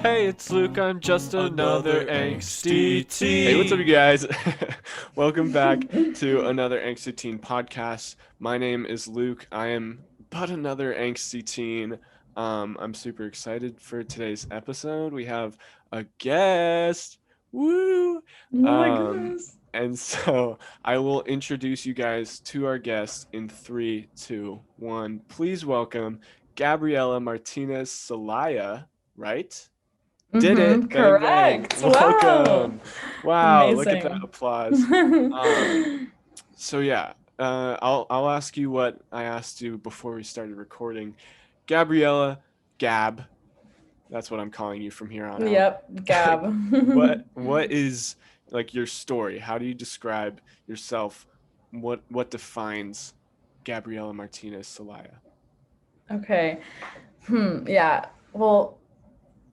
Hey, it's Luke. I'm just another angsty teen. Hey, what's up, you guys? Welcome back to another Angsty Teen podcast. My name is Luke. I am but another angsty teen. I'm super excited for today's episode. We have a guest. Woo! Oh my Um, goodness. and so I will introduce you guys to our guest in three, two, one. Please welcome Gabriela Martinez Celaya, right? Did it. Bang, bang. Correct. Wow. Welcome. Wow, look at that Amazing. applause. Um, so yeah, I'll ask you what I asked you before we started recording. Gabriella, Gab, that's what I'm calling you from here on out. Yep, Gab. What is like your story? How do you describe yourself? What defines Gabriela Martinez Celaya? Okay. Yeah. Well,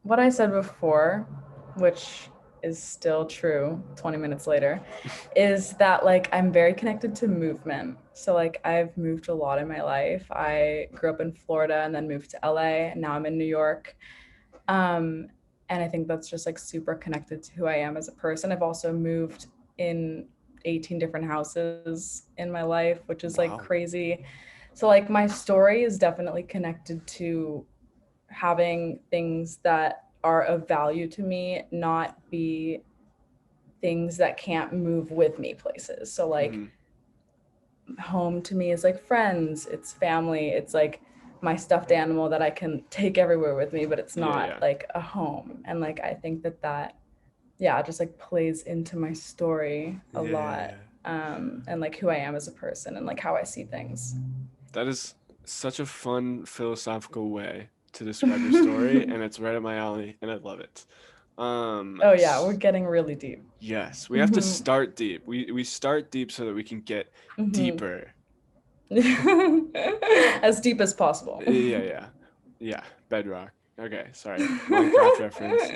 what I said before, which is still true 20 minutes later, is that like I'm very connected to movement. So like I've moved a lot in my life. I grew up in Florida and then moved to LA, and now I'm in New York. Um, and I think that's just like super connected to who I am as a person. I've also moved in 18 different houses in my life, which is like Wow. crazy. So like my story is definitely connected to having things that are of value to me not be things that can't move with me places. So like Hmm. home to me is like friends, it's family, it's like my stuffed animal that I can take everywhere with me, but it's Yeah, not yeah. like a home. And like I think that yeah, just like plays into my story a lot. Yeah. And like who I am as a person and like how I see things. That is such a fun philosophical way to describe your story, and it's right up my alley, and I love it. Oh yeah, we're getting really deep. Yes, we have to Hmm. start deep. We start deep so that we can get Hmm. deeper. As deep as possible. Yeah, yeah, yeah. Bedrock. Okay, sorry, Minecraft reference.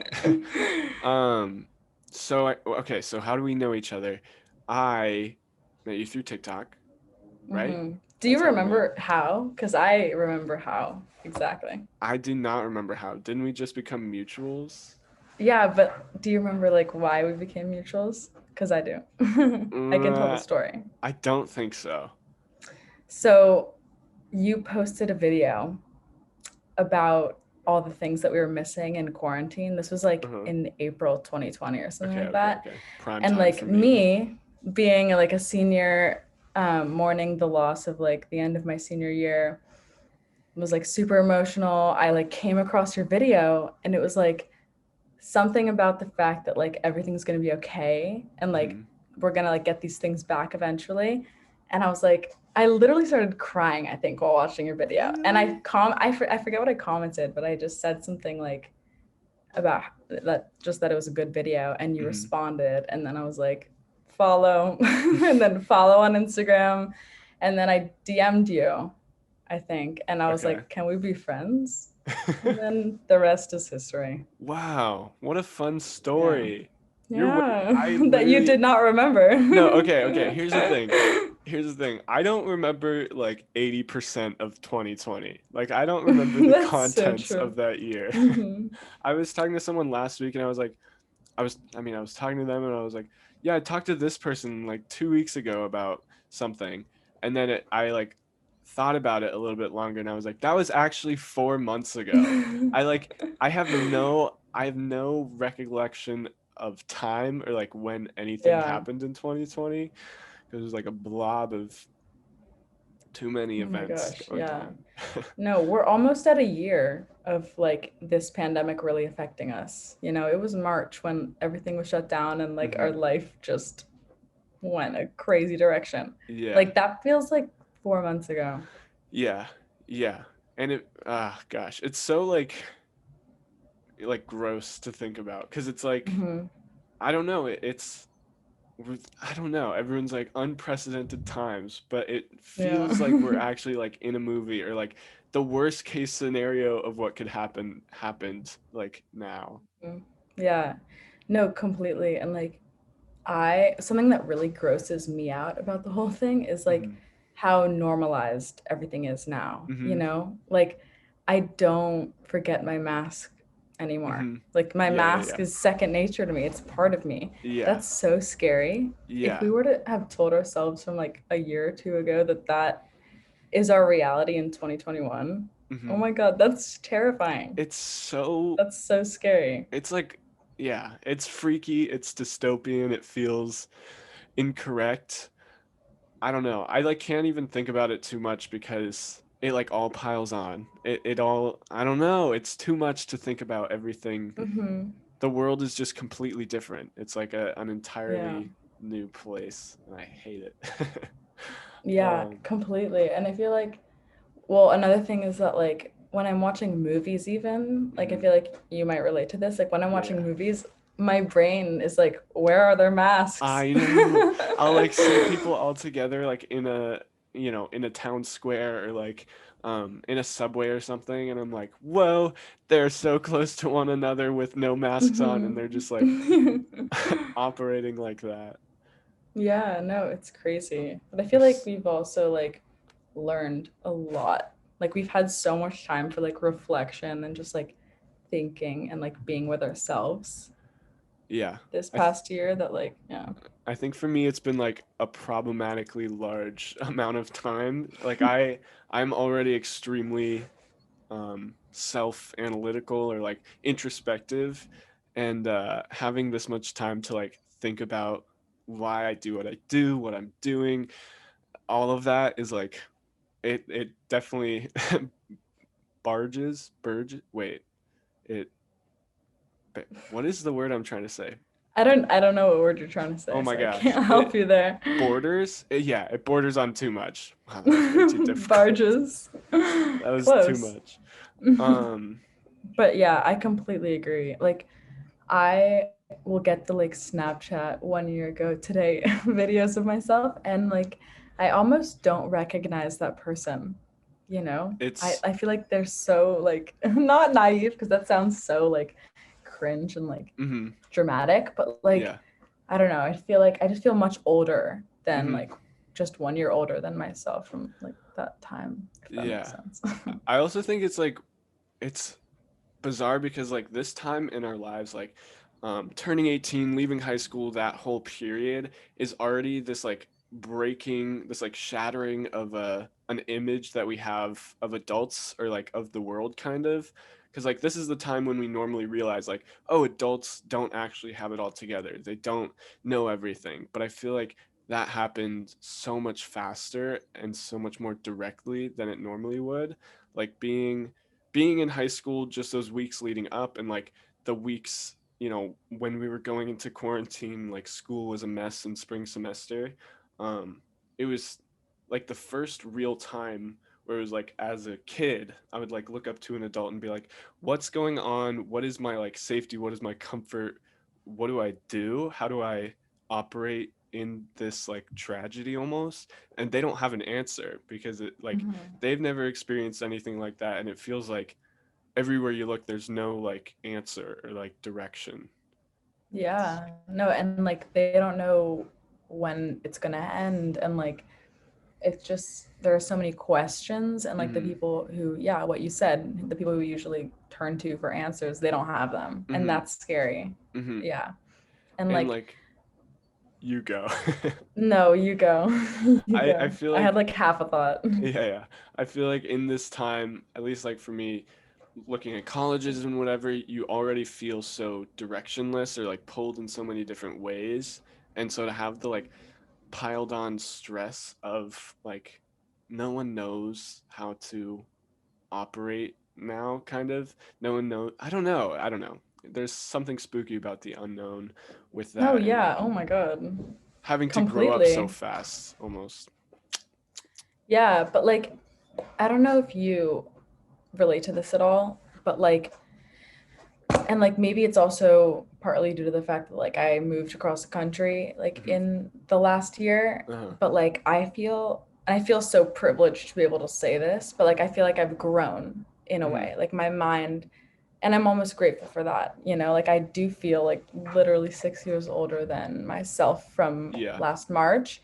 um, okay, so how do we know each other? I met you through TikTok, right? Do That's you how we met. remember how? Because I remember how exactly. I do not remember how. Didn't we just become mutuals? Yeah, but do you remember like why we became mutuals? Because I do. I can tell the Uh, story. I don't think so. So you posted a video about all the things that we were missing in quarantine. This was like Uh-huh. in April 2020 or something Okay, like okay, that. okay. Prime And time for like me. me being like a senior, mourning the loss of like the end of my senior year, was like super emotional. I like came across your video and it was like something about the fact that like everything's going to be okay and like Hmm. we're going to like get these things back eventually. And I was like, I literally started crying, I think, while watching your video. And Really? I forget what I commented, but I just said something like about that, just that it was a good video, and you Hmm. responded, and then I was like, follow, and then follow on Instagram, and then I DM'd you, I think, and I was Okay. like, can we be friends? And then the rest is history. Wow, what a fun Yeah. story. You're way, Yeah. I That you literally, did not remember. no, okay, okay, here's the thing. Here's the thing. I don't remember like 80% of 2020. Like I don't remember the That's so contents true. of that year. Hmm. I was talking to someone last week and I was like, I was talking to them and I was like, yeah, I talked to this person like 2 weeks ago about something. And then I like thought about it a little bit longer and I was like, that was actually 4 months ago. I have no recollection of time or like when anything Yeah. happened in 2020 because it was like a blob of too many Oh my events gosh. going Yeah. on. No, we're almost at a year of like this pandemic really affecting us. You know, it was March when everything was shut down and like our Hmm. life just went a crazy direction. Yeah. Like that feels like 4 months ago. Yeah. Yeah. And gosh, it's so like gross to think about because it's like Hmm. I don't know I don't know, everyone's like unprecedented times, but it Yeah. feels like we're actually like in a movie or like the worst case scenario of what could happen happened like now. Yeah. No, completely. And like I something that really grosses me out about the whole thing is like Hmm. how normalized everything is now, you Hmm. know? Like I don't forget my mask anymore. Mhm. Like my Yeah, mask yeah, is second nature to me. It's part of me. yeah. That's so scary. If Yeah. we were to have told ourselves from like a year or two ago that that is our reality in 2021, oh Hmm. my God, that's terrifying. It's so, That's so scary. it's like, yeah, it's freaky, it's dystopian, it feels incorrect. I don't know. I like can't even think about it too much because it like all piles on. It all, I don't know, it's too much to think about everything. Hmm. The world is just completely different. It's like an Yeah. entirely new place, and I hate it. Yeah, um, completely. And I feel like, well, another thing is that like when I'm watching movies, even like I mhm. feel like you might relate to this. Like when I'm Yeah, watching yeah. movies, my brain is like, where are their masks? I know. I'll like see people all together like in a, in a town square or like in a subway or something, and I'm like, "Whoa, they're so close to one another with no masks on and they're just like Mhm. operating like that." Yeah, no, it's crazy. But I feel like There's we've also like learned a lot. Like we've had so much time for like reflection and just like thinking and like being with ourselves yeah. this I th past year that like, yeah. I think for me it's been like a problematically large amount of time. Like I'm already extremely self-analytical or like introspective, and having this much time to like think about why I do what I do, what I'm doing, all of that is like it definitely wait, it what is the word I'm trying to say? I don't know what word you're trying to Oh say, my so I gosh, can't help it you there. yeah, it borders on too much. Wow, that was way too difficult. Barges. That was too Close. much. um But yeah, I completely agree. Like I will get the like Snapchat 1 year ago today videos of myself and like I almost don't recognize that person. You know? I, it's I feel like they're so like not naive because that sounds so like cringe and like mhm, dramatic, but like yeah. I don't know. I feel like I just feel much older than Mhm, like just 1 year older than myself from like that time, if that makes yeah. sense. I also think it's like it's bizarre because like this time in our lives, like turning 18, leaving high school, that whole period is already this like breaking, this like shattering of an image that we have of adults or like of the world kind of. Because like this is the time when we normally realize like, oh, adults don't actually have it all together, they don't know everything. But I feel like that happened so much faster and so much more directly than it normally would. Like being in high school, just those weeks leading up and like the weeks, when we were going into quarantine, like school was a mess in spring semester. um it was like the first real time where it was like as a kid I would like look up to an adult and be like, what's going on, what is my like safety, what is my comfort, what do I do, how do I operate in this like tragedy almost. And they don't have an answer because it like Mhm. they've never experienced anything like that, and it feels like everywhere you look there's no like answer or like direction. It's Yeah, no, and like they don't know when it's gonna end, and like it's just there are so many questions, and like the mhm, people who, yeah, what you said, the people who we usually turn to for answers, they don't have them, and mhm, that's scary. mhm. Yeah, and And like like you go. no, you go, you I go. feel I had like like half a thought. yeah, yeah. I feel like in this time, at least like for me, looking at colleges and whatever, you already feel so directionless or like pulled in so many different ways. And so to have the like piled on stress of like no one knows how to operate now, kind of. No one knows. I don't know. There's something spooky about the unknown with Oh that, and yeah, like oh my God, having to grow up so completely. fast almost. Yeah, but like I don't know if you relate to this at all, but like and like maybe it's also partly due to the fact that like I moved across the country like Hmm. in the last year, Uh-huh. but like I feel so privileged to be able to say this, but like I feel like I've grown in a Hmm. way, like my mind, and I'm almost grateful for that, like I do feel like literally 6 years older than myself from Yeah. last March,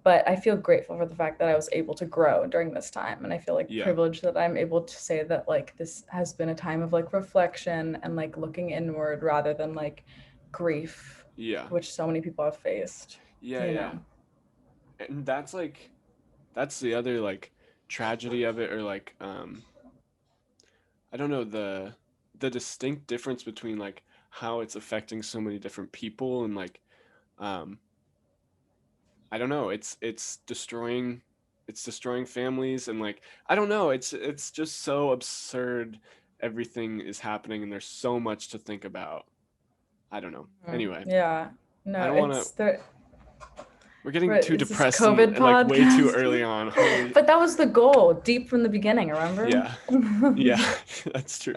but I feel grateful for the fact that I was able to grow during this time. And I feel like Yeah. privileged that I'm able to say that like this has been a time of like reflection and like looking inward rather than like grief, Yeah. which so many people have faced. Yeah, you yeah. know. And that's the other like tragedy of it, or like I don't know, the distinct difference between like how it's affecting so many different people, and like um I don't know, it's destroying families, and like I don't know, it's just so absurd. Everything is happening and there's so much to think about. I don't know. Anyway, Yeah. No, I don't want to. it's the We're getting Right, too is this depressed and COVID like way too podcast? early on. Holy. But that was the goal, deep from the beginning, remember? Yeah. Yeah, that's true.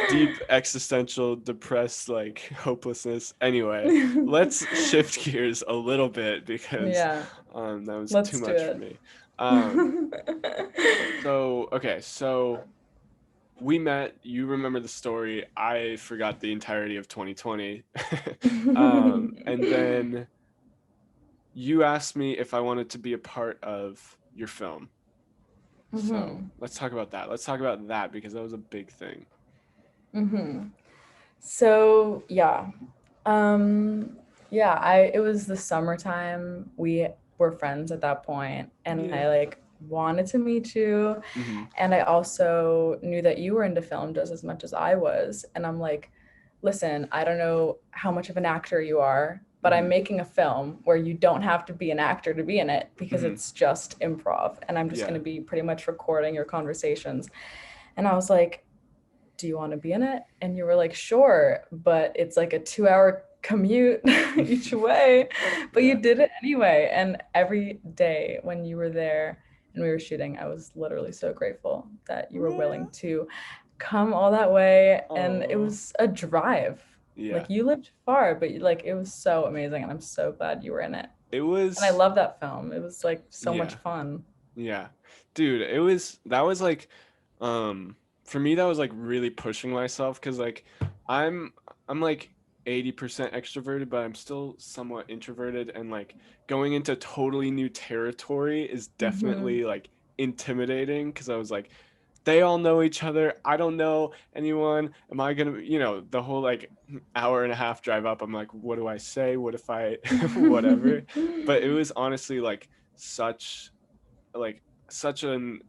Deep existential, depressed, like hopelessness. Anyway, let's shift gears a little bit because Yeah, that was too let's do much for it. me. So we met. You remember the story. I forgot the entirety of 2020. And then you asked me if I wanted to be a part of your film. So let's talk about that. Let's talk about that because that was a big thing. So it was the summertime. We were friends at that point, and Yeah. I like wanted to meet you. Mm-hmm. And I also knew that you were into film just as much as I was. And I'm like, listen, I don't know how much of an actor you are, but I'm making a film where you don't have to be an actor to be in it because it's just improv. And I'm just going to be pretty much recording your conversations. And I was like, do you want to be in it? And you were like, sure, but it's like a 2-hour commute each way. But you did it anyway. And every day when you were there and we were shooting, I was literally so grateful that you were willing to come all that way. And it was a drive. Yeah. Like you lived far, but like it was so amazing. And I'm so glad you were in it. It was. And I love that film. It was like so much fun. Yeah. Dude, that was like for me that was like really pushing myself because like I'm like 80% extroverted, but I'm still somewhat introverted, and like going into totally new territory is definitely like intimidating because I was like, they all know each other. I don't know anyone. Am I gonna, the whole like hour and a half drive up, I'm like, what do I say? What if I, whatever. But it was honestly like such an,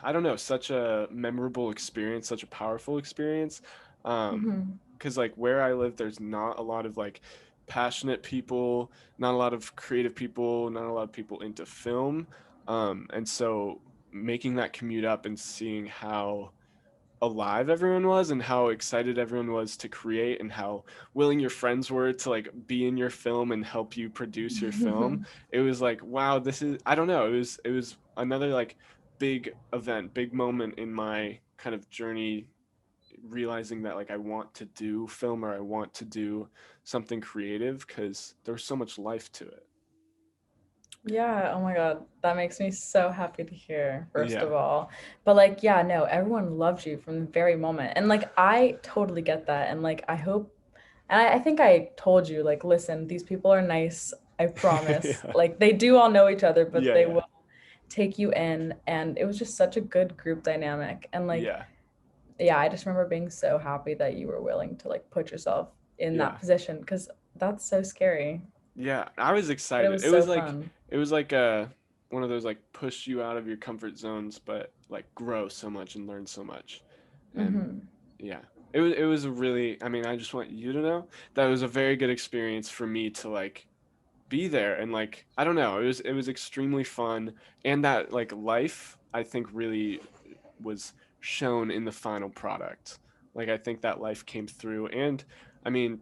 I don't know, such a memorable experience, such a powerful experience. Because like where I live, there's not a lot of like passionate people, not a lot of creative people, not a lot of people into film. And so making that commute up and seeing how alive everyone was and how excited everyone was to create and how willing your friends were to like be in your film and help you produce your film, it was like, wow, this is, I don't know, it was another like big event, big moment in my kind of journey, realizing that like I want to do film or I want to do something creative because there's so much life to it. Yeah, oh my God, that makes me so happy to hear, first Yeah. of all. But like, yeah, no, everyone loved you from the very moment. And like, I totally get that. And like, I hope, and I think I told you, like, listen, these people are nice, I promise. Yeah. Like, they do all know each other, but Yeah, they yeah. will take you in. And it was just such a good group dynamic. And like, Yeah. I just remember being so happy that you were willing to like put yourself in Yeah. that position because that's so scary. Yeah, I was But excited. it was so fun. It was like one of those like push you out of your comfort zones, but like grow so much and learn so much. And yeah, it was a really, I mean, I just want you to know that it was a very good experience for me to like be there, and like I don't know, it was extremely fun, and that like life I think really was shown in the final product. Like I think that life came through, and I mean,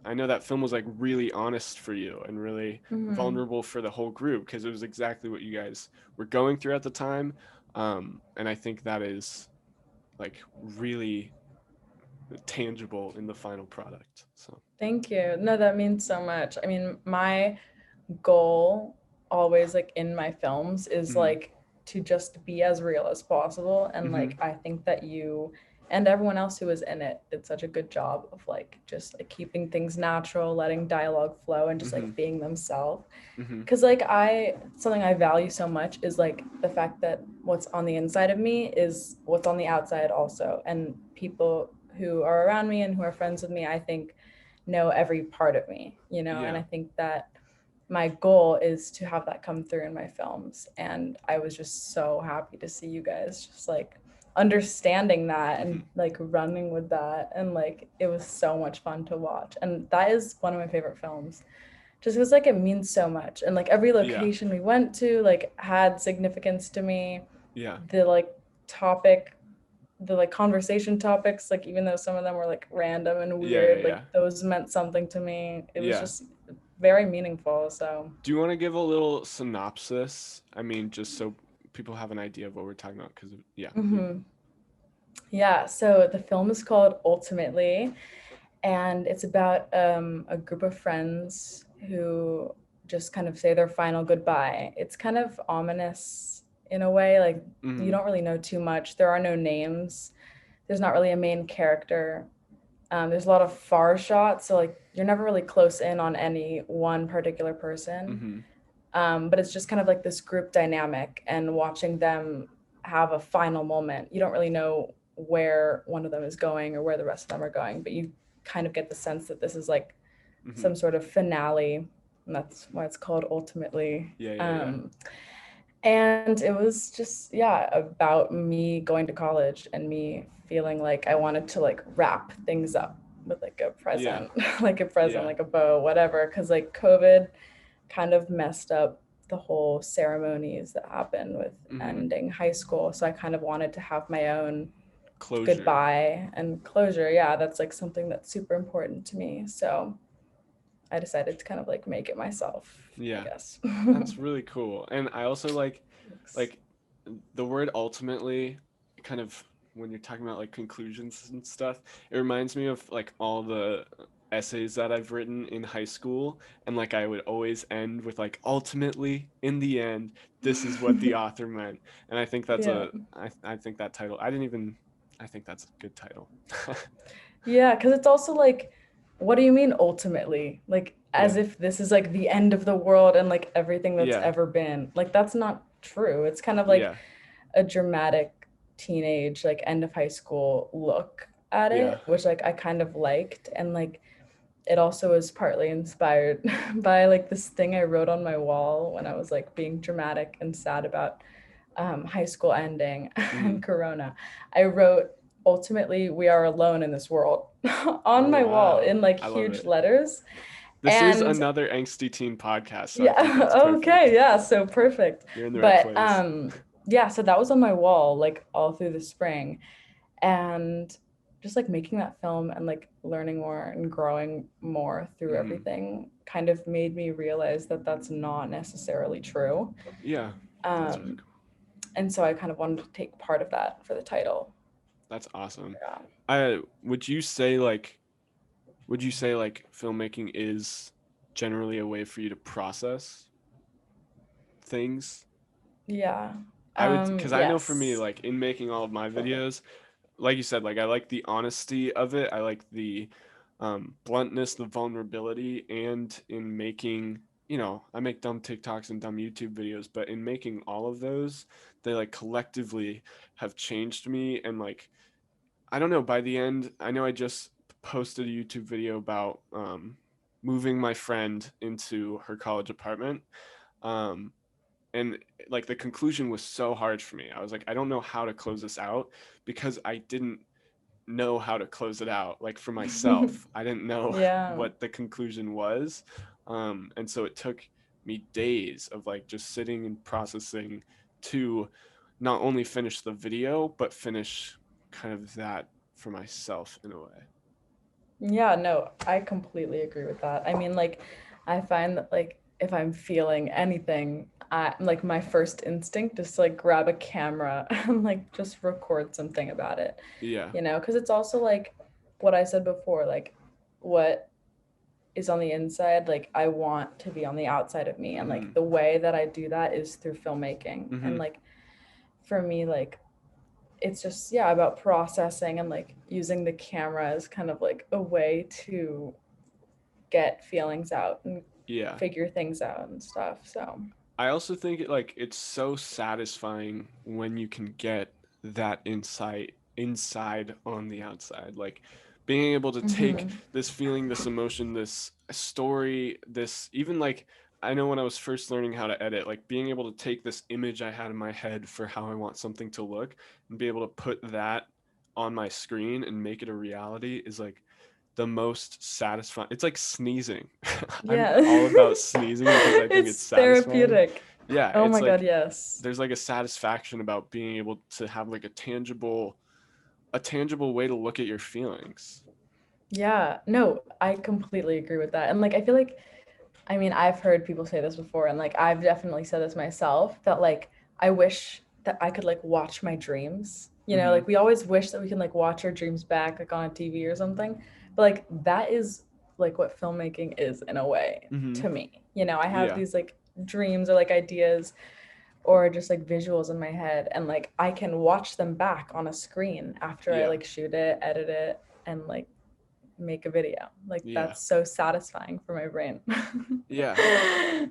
I know that film was like really honest for you and really vulnerable for the whole group because it was exactly what you guys were going through at the time. And I think that is like really tangible in the final product. So Thank you. No, that means so much. I mean, my goal always like in my films is like to just be as real as possible. And like, I think that you and everyone else who was in it did such a good job of like just like keeping things natural, letting dialogue flow, and just like being themselves. Because like something I value so much is like the fact that what's on the inside of me is what's on the outside also, and people who are around me and who are friends with me, I think, know every part of me, you know. And I think that my goal is to have that come through in my films, and I was just so happy to see you guys just like understanding that and like running with that, and like it was so much fun to watch. And that is one of my favorite films, just because like it means so much, and like every location we went to like had significance to me. The like conversation topics, like even though some of them were like random and weird, like those meant something to me. It was just very meaningful. So do you want to give a little synopsis? I mean, just so people have an idea of what we're talking about, because so the film is called Ultimately, and it's about a group of friends who just kind of say their final goodbye. It's kind of ominous in a way, like you don't really know too much. There are no names. There's not really a main character. There's a lot of far shots, so like you're never really close in on any one particular person. But it's just kind of like this group dynamic, and watching them have a final moment. You don't really know where one of them is going or where the rest of them are going, but you kind of get the sense that this is like some sort of finale, and that's why it's called Ultimately. And it was just about me going to college and me feeling like I wanted to like wrap things up with like a present, like a bow, whatever, because like COVID kind of messed up the whole ceremonies that happened with ending high school. So I kind of wanted to have my own goodbye and closure. That's like something that's super important to me. So I decided to kind of like make it myself. I guess. That's really cool. And I also like the word ultimately, kind of when you're talking about like conclusions and stuff, it reminds me of like all the essays that I've written in high school, and like I would always end with like ultimately in the end this is what the author meant. And I think that's I think that title, I think that's a good title. Because it's also like, what do you mean ultimately? Like as if this is like the end of the world and like everything that's ever been. Like that's not true. It's kind of like a dramatic teenage like end of high school look at it, which like I kind of liked. And like it also was partly inspired by like this thing I wrote on my wall when I was like being dramatic and sad about high school ending and Corona. I wrote, ultimately we are alone in this world on my wall in like huge letters. This is another angsty teen podcast, so I think that's perfect. So perfect. You're in the right place. So that was on my wall like all through the spring, and just like making that film and like learning more and growing more through everything kind of made me realize that that's not necessarily true. That's really cool. And so I kind of wanted to take part of that for the title. That's awesome. Would you say like filmmaking is generally a way for you to process things? I would, because I know for me, like in making all of my videos, like you said, like I like the honesty of it. I like the bluntness, the vulnerability, and in making, I make dumb TikToks and dumb YouTube videos, but in making all of those, they like collectively have changed me. And like, I don't know, by the end, I know I just posted a YouTube video about moving my friend into her college apartment. And like the conclusion was so hard for me. I was like, I don't know how to close this out, because I didn't know how to close it out. Like for myself, I didn't know what the conclusion was. And so it took me days of like just sitting and processing to not only finish the video, but finish kind of that for myself in a way. No, I completely agree with that. I mean, like, I find that like if I'm feeling anything, like my first instinct is to like grab a camera and like just record something about it. Because it's also like what I said before, like what is on the inside, like I want to be on the outside of me, and like the way that I do that is through filmmaking. And like for me, like it's just, yeah, about processing and like using the camera as kind of like a way to get feelings out and Yeah. figure things out and stuff. So, I also think it's so satisfying when you can get that insight inside on the outside. Like being able to take mhm. this feeling, this emotion, this story, this even like I know when I was first learning how to edit, like being able to take this image I had in my head for how I want something to look and be able to put that on my screen and make it a reality is like the most satisfying. It's like sneezing. I'm Yeah. all about sneezing because I think it's It's satisfying. therapeutic. Yeah, Oh it's my God, like yes. there's like a satisfaction about being able to have like a tangible way to look at your feelings. Yeah, no, I completely agree with that. And like, I feel like, I mean, I've heard people say this before, and like, I've definitely said this myself that like, I wish that I could like watch my dreams. You know, Mm-hmm. like, we always wish that we can like watch our dreams back, like on a TV or something. But like, that is like what filmmaking is in a way Mm-hmm. to me. You know, I have Yeah. these like dreams or like ideas or just like visuals in my head, and like, I can watch them back on a screen after I Yeah. like shoot it, edit it, and like, make a video. Like Yeah. that's so satisfying for my brain. Yeah.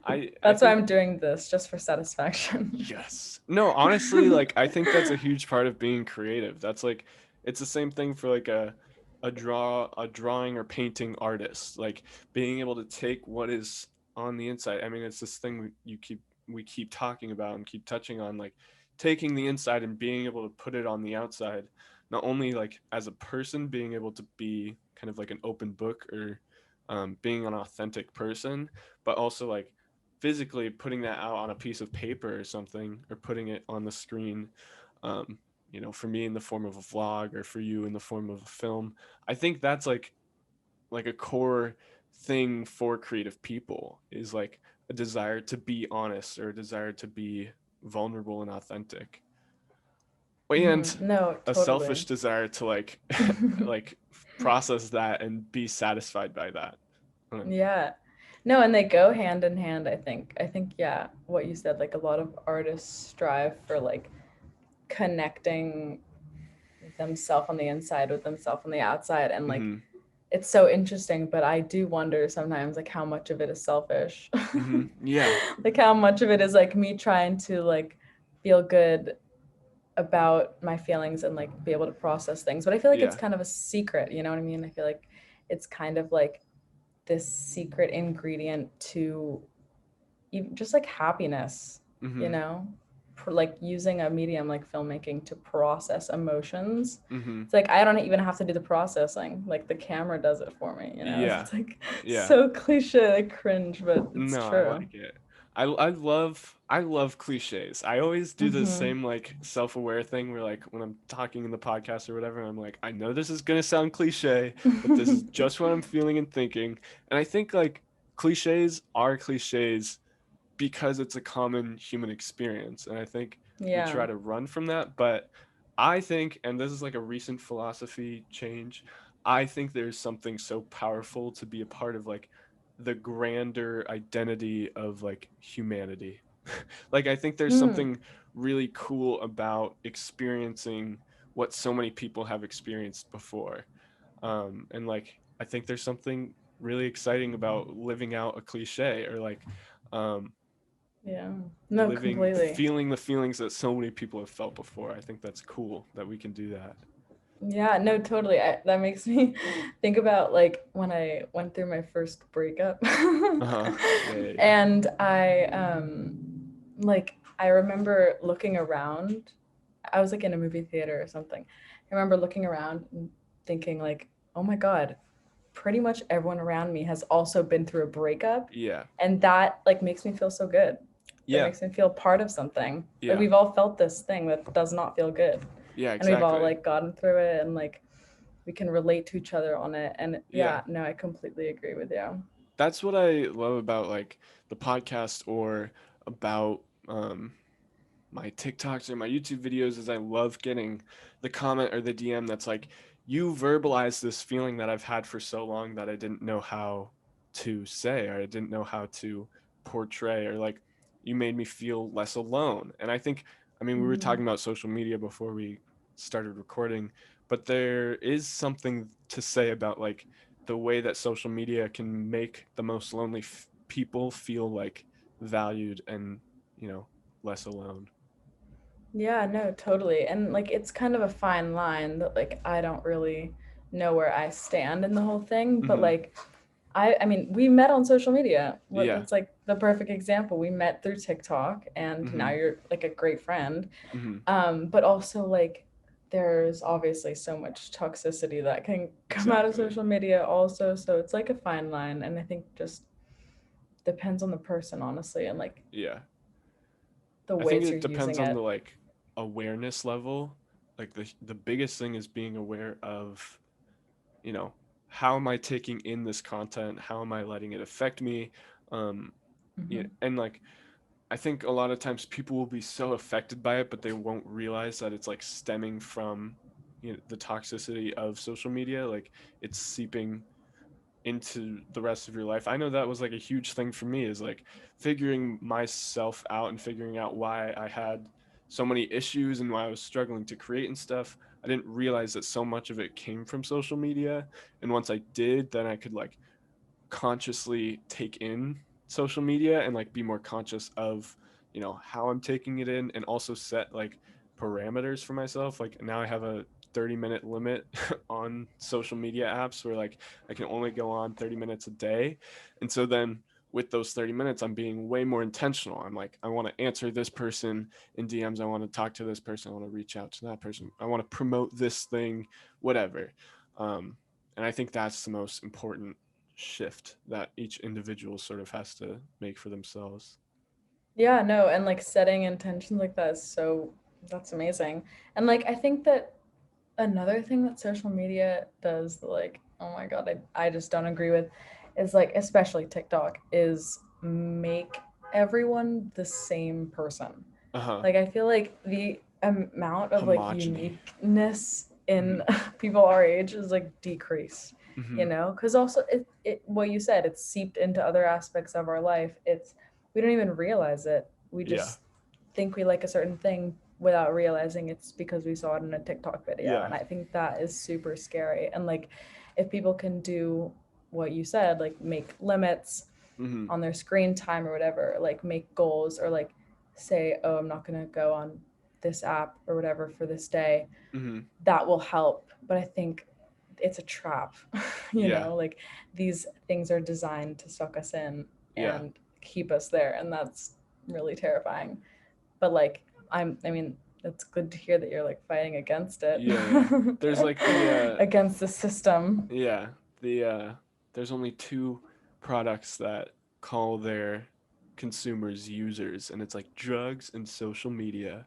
I That's why think I'm doing this, just for satisfaction. yes. No, honestly, like I think that's a huge part of being creative. That's like it's the same thing for like a drawing or painting artist. Like being able to take what is on the inside. I mean, it's this thing we keep talking about and keep touching on like taking the inside and being able to put it on the outside. Not only like as a person being able to be kind of like an open book or being an authentic person, but also like physically putting that out on a piece of paper or something or putting it on the screen, um, for me in the form of a vlog or for you in the form of a film. I think that's like a core thing for creative people is like a desire to be honest or a desire to be vulnerable and authentic, and No, a totally. selfish desire to like like process that and be satisfied by that. Um, Yeah. No, and they go hand in hand, I think. I think, yeah, what you said, like a lot of artists strive for like connecting themselves on the inside with themselves on the outside. And like, mhm, it's so interesting, but I do wonder sometimes like how much of it is selfish. yeah, Like how much of it is like me trying to like feel good about my feelings and like be able to process things. But I feel like it's yeah, kind of a secret, you know what I mean? I feel like it's kind of like this secret ingredient to even just like happiness, you mhm, know? Like using a medium like filmmaking to process emotions. mhm, It's like I don't even have to do the processing. Like the camera does it for me, you know? yeah, It's like yeah. so cliche, like cringe, but it's No, I true. like it. I love cliches. I always do the Mm-hmm. same like self-aware thing where like when I'm talking in the podcast or whatever, I'm like, I know this is gonna sound cliche, but this is just what I'm feeling and thinking. And I think like cliches are cliches because it's a common human experience. And I think we Yeah. try to run from that. But I think, and this is like a recent philosophy change, I think there's something so powerful to be a part of like the grander identity of like humanity. Like, I think there's Mm. something really cool about experiencing what so many people have experienced before. And like, I think there's something really exciting about living out a cliche or like, um, Yeah. No, completely. feeling the feelings that so many people have felt before. I think that's cool that we can do that. Yeah, no, totally. That makes me think about like when I went through my first breakup. Uh-huh. Yeah, yeah, yeah. And like I remember looking around. I was like in a movie theater or something. I remember looking around and thinking like, "Oh my God, pretty much everyone around me has also been through a breakup." Yeah. And that like makes me feel so good. That Yeah. makes me feel part of something. Like Yeah. we've all felt this thing that does not feel good, Yeah, and we've all exactly. like gotten through it, and like we can relate to each other on it. And Yeah. yeah, no, I completely agree with you. That's what I love about like the podcast or about my TikToks or my YouTube videos is I love getting the comment or the DM that's like, you verbalize this feeling that I've had for so long that I didn't know how to say or I didn't know how to portray or like you made me feel less alone. And I think, I mean, we were Mm-hmm. talking about social media before we started recording, but there is something to say about like the way that social media can make the most lonely people feel like valued and, you know, less alone. Yeah, no, totally. And like it's kind of a fine line that like I don't really know where I stand in the whole thing, but Hmm. like I mean, we met on social media. What Yeah. That's like the perfect example. We met through TikTok and now Hmm. you're like a great friend. Hmm. But also like there's obviously so much toxicity that can come out of Exactly. social media also. So it's like a fine line and I think just depends on the person honestly and like Yeah. the I think ways you're it depends using on the it. like awareness level. Like the biggest thing is being aware of, you know, how am I taking in this content? How am I letting it affect me? Um, yeah, Hmm. and like I think a lot of times people will be so affected by it, but they won't realize that it's like stemming from, you know, the toxicity of social media. Like it's seeping into the rest of your life. I know that was like a huge thing for me, is like figuring myself out and figuring out why I had so many issues and why I was struggling to create and stuff. I didn't realize that so much of it came from social media. And once I did, then I could like consciously take in social media and like be more conscious of, you know, how I'm taking it in, and also set like parameters for myself. Like now I have a 30-minute limit on social media apps where like I can only go on 30 minutes a day. And so then with those 30 minutes I'm being way more intentional. I'm like, I want to answer this person in DMs, I want to talk to this person, I want to reach out to that person, I want to promote this thing, whatever. um, and I think that's the most important shift that each individual sort of has to make for themselves. Yeah, no, and like setting intentions like that is so that's amazing. And like I think that another thing that social media does that, like, oh my God, I just don't agree with is like especially TikTok is make everyone the same person. Uh-huh. Like I feel like the amount of like Homogeny. uniqueness in Hmm. people our age is like decreased, Hmm. because also it what you said, it's seeped into other aspects of our life. It's we don't even realize it. We Yeah. just think we like a certain thing without realizing it's because we saw it in a TikTok video. Yeah. And I think that is super scary. And like if people can do what you said, like make limits Hmm. on their screen time or whatever, like make goals or like say, oh, I'm not going to go on this app or whatever for this day, Hmm. that will help. But I think it's a trap, Yeah. like these things are designed to suck us in Yeah. and keep us there. And that's really terrifying. But like, I mean, it's good to hear that you're like fighting against it, Yeah. Yeah. There's like the against the system. yeah, the there's only two products that call their consumers users, and it's like drugs and social media.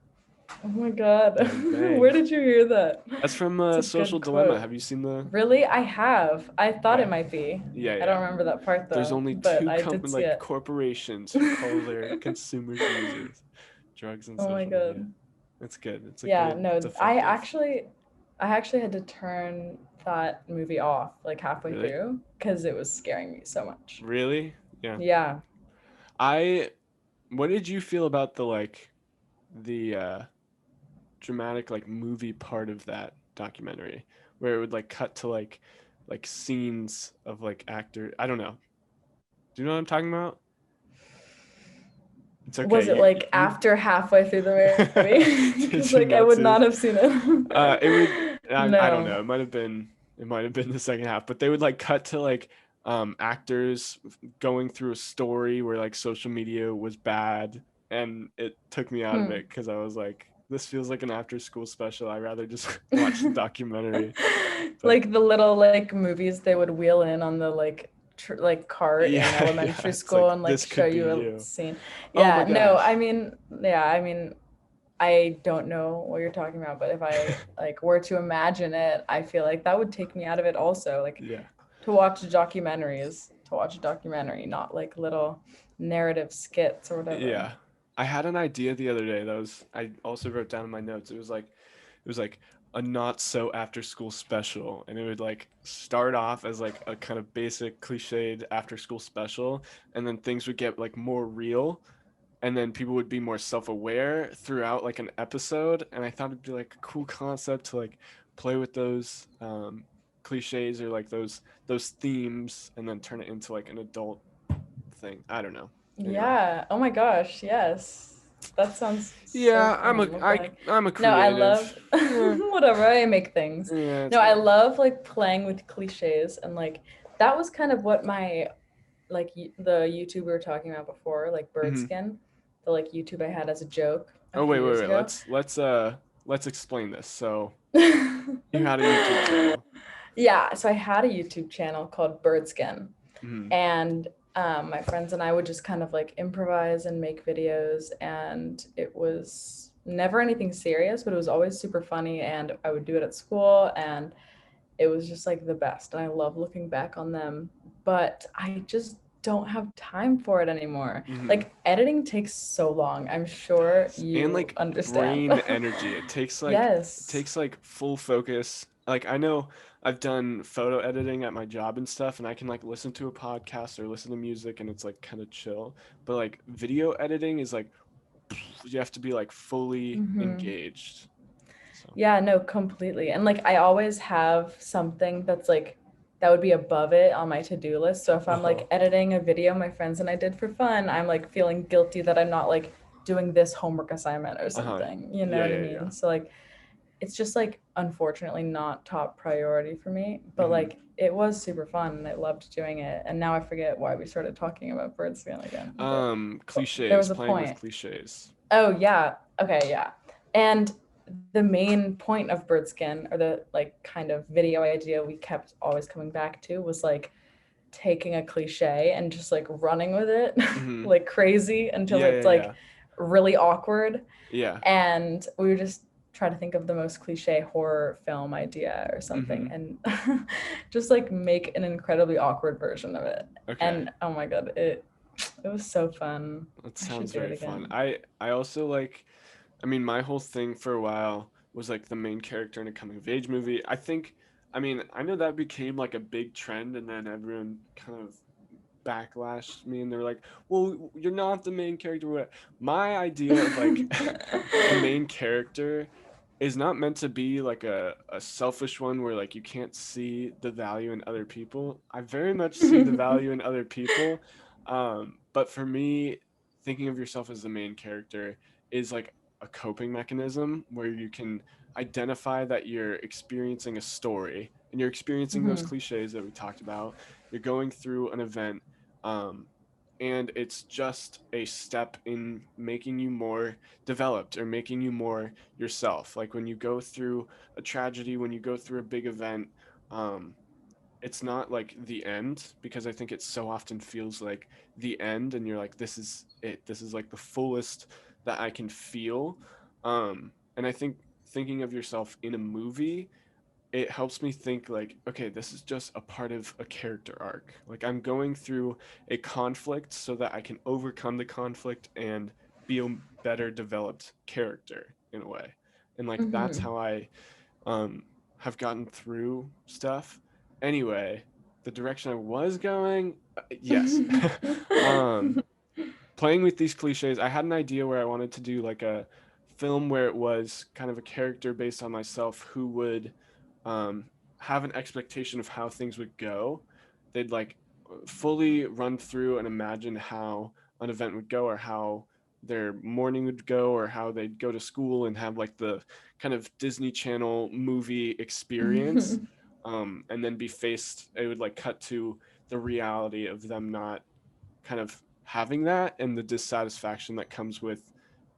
Oh my God. Bang Where bang. did you hear that? That's from It's a Social good Dilemma. quote. Have you seen the Really? I have. I thought it Yeah. might be. Yeah, I don't yeah. remember that part There's though, only but two I did see like it. corporations who call their consumers users. Drugs and Oh my social media. God. It's good. It's a Yeah, good. It's no, effective. I actually had to turn that movie off like halfway Really? through because it was scaring me so much. Really? Yeah. Yeah. I. What did you feel about the dramatic like movie part of that documentary, where it would like cut to like scenes of like actor? I don't know. Do you know what I'm talking about? It's okay. Was it like You after halfway through the movie? Because did you like I not would see not this? have seen It would. it. I don't No. know. It might have been the second half, but they would like cut to like actors going through a story where like social media was bad, and it took me out of Hmm. it because I was like, this feels like an after school special. I'd rather just watch the documentary. But Like the little like movies they would wheel in on the like like cart in yeah, yeah, elementary it's school like and like this show could be you a you. scene. Oh my Yeah, no, gosh. I mean I don't know what you're talking about, but if I like were to imagine it, I feel like that would take me out of it also. Like Yeah. to watch documentaries, to watch a documentary, not like little narrative skits or whatever. Yeah. I had an idea the other day that was I also wrote down in my notes. It was like a not so after school special, and it would like start off as like a kind of basic cliched after school special, and then things would get like more real, and then people would be more self-aware throughout like an episode, and I thought it'd be like a cool concept to like play with those cliches or like those themes and then turn it into like an adult thing. I don't know. Anyway. Yeah. Oh my gosh. Yes. That sounds so Yeah, I'm a fun. What the heck? I'm a No, I love creative. Yeah, whatever. I make things. yeah, it's No, I fine. love like playing with cliches and like that was kind of what my like the YouTube we were talking about before, like bird Hmm. skin, the like YouTube I had as a joke a Oh few wait, wait, years wait. ago. Let's explain this. So you had a YouTube channel. Yeah, so I had a YouTube channel called Birdskin, Hmm. and my friends and I would just kind of like improvise and make videos, and it was never anything serious, but it was always super funny, and I would do it at school, and it was just like the best, and I love looking back on them, but I just don't have time for it anymore. Hmm. Like editing takes so long. I'm sure Yes. And you like understand. brain energy. It Yes. takes like full focus. Like I know I've done photo editing at my job and stuff, and I can like listen to a podcast or listen to music and it's like kind of chill. But like video editing is like you have to be like fully Hmm. engaged. So Yeah, no, completely. And like I always have something that's like that would be above it on my to-do list. So if I'm uh-huh. like editing a video my friends and I did for fun, I'm like feeling guilty that I'm not like doing this homework assignment or Uh-huh. something. You know Yeah, what I yeah, yeah. mean? So like it's just like unfortunately not top priority for me, but Hmm. like it was super fun and I loved doing it. And now I forget why we started talking about bird skin again. But there Cliches, was a playing with point. cliches. Oh yeah. Okay, yeah. And the main point of bird skin, or the like kind of video idea we kept always coming back to, was like taking a cliche and just like running with it Hmm. like crazy until Yeah, it's yeah, like yeah. really awkward. Yeah. And we would just try to think of the most cliche horror film idea or something Hmm. and just like make an incredibly awkward version of it. Okay. And oh my god, it was so fun. That I should sounds do it very fun. again. I also like, I mean, my whole thing for a while was like the main character in a coming of age movie. I mean, I know that became like a big trend, and then everyone kind of backlashed me, and they're like, "Well, you're not the main character." My idea of like a main character is not meant to be like a selfish one where like you can't see the value in other people. I very much see the value in other people. But for me, thinking of yourself as the main character is like a coping mechanism where you can identify that you're experiencing a story and you're experiencing those Mhm. cliches that we talked about. You're going through an event. Um, and it's just a step in making you more developed or making you more yourself. Like when you go through a tragedy, when you go through a big event, um, it's not like the end, because I think it so often feels like the end and you're like, this is it. This is like the fullest that I can feel. And I think thinking of yourself in a movie, it helps me think like, okay, this is just a part of a character arc. Like I'm going through a conflict so that I can overcome the conflict and be a better developed character in a way. And like that's Mhm. how I um have gotten through stuff. Anyway, the direction I was going, yes. um Playing with these cliches, I had an idea where I wanted to do like a film where it was kind of a character based on myself who would um, have an expectation of how things would go. They'd like fully run through and imagine how an event would go or how their morning would go or how they'd go to school and have like the kind of Disney Channel movie experience. And then be faced, it would like cut to the reality of them not kind of having that and the dissatisfaction that comes with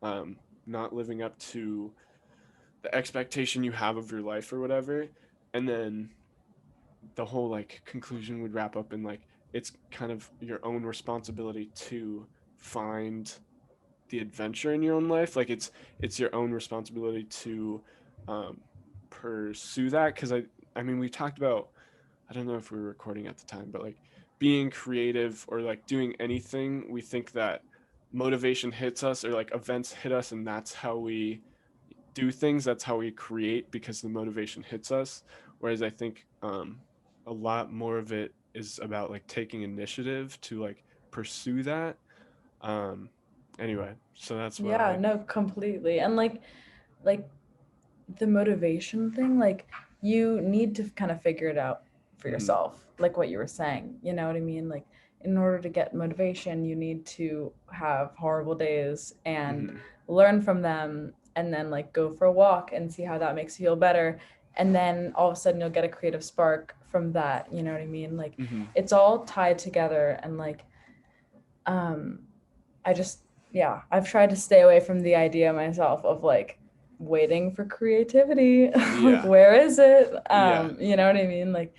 um, not living up to the expectation you have of your life or whatever. And then the whole like conclusion would wrap up in like it's kind of your own responsibility to find the adventure in your own life. Like it's your own responsibility to um, pursue that. Because I mean we talked about, I don't know if we were recording at the time, but like being creative or like doing anything, we think that motivation hits us or like events hit us, and that's how we do things. That's how we create because the motivation hits us. Whereas I think a lot more of it is about like taking initiative to like pursue that. Um, Anyway, so that's what Yeah, no, completely. And like the motivation thing, like you need to kind of figure it out for Mhm. yourself, like what you were saying, you know what I mean? Like in order to get motivation, you need to have horrible days and Mhm. learn from them and then like go for a walk and see how that makes you feel better. And then all of a sudden you'll get a creative spark from that, you know what I mean? Like Mhm. it's all tied together and like um I just, yeah, I've tried to stay away from the idea myself of like waiting for creativity. Like, Yeah. where is it? Yeah. You know what I mean? Like,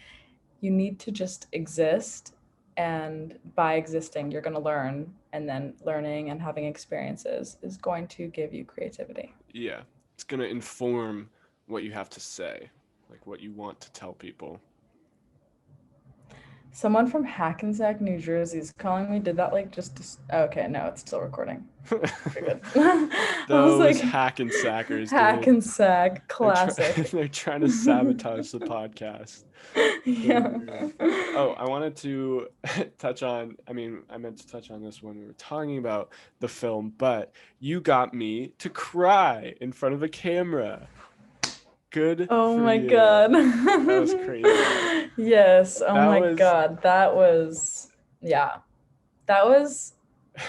you need to just exist. And by existing, you're going to learn. And then learning and having experiences is going to give you creativity. Yeah. It's gonna inform what you have to say, like what you want to tell people. Someone from Hackensack, New Jersey is calling me. Did that like okay, no, it's still recording. Okay, good. I was Those like, Hackensackers, dude. Hackensack, classic. They're trying to sabotage the podcast. So Yeah. weird. Oh, I wanted to touch on, I mean, I meant to touch on this when we were talking about the film, but you got me to cry in front of a camera. Good Oh for my you. God. That was crazy. Yes. Oh That my was, God. That was, yeah. That was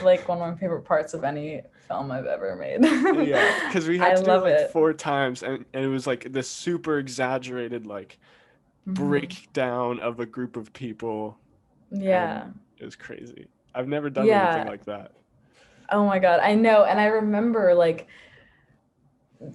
like one of my favorite parts of any film I've ever made. yeah, because we had I to do it love like it. 4 times, and it was like this super exaggerated, like, Mhm. breakdown of a group of people, and Yeah. it was crazy. I've never done anything Yeah. like that. Oh my God. I know. And I remember like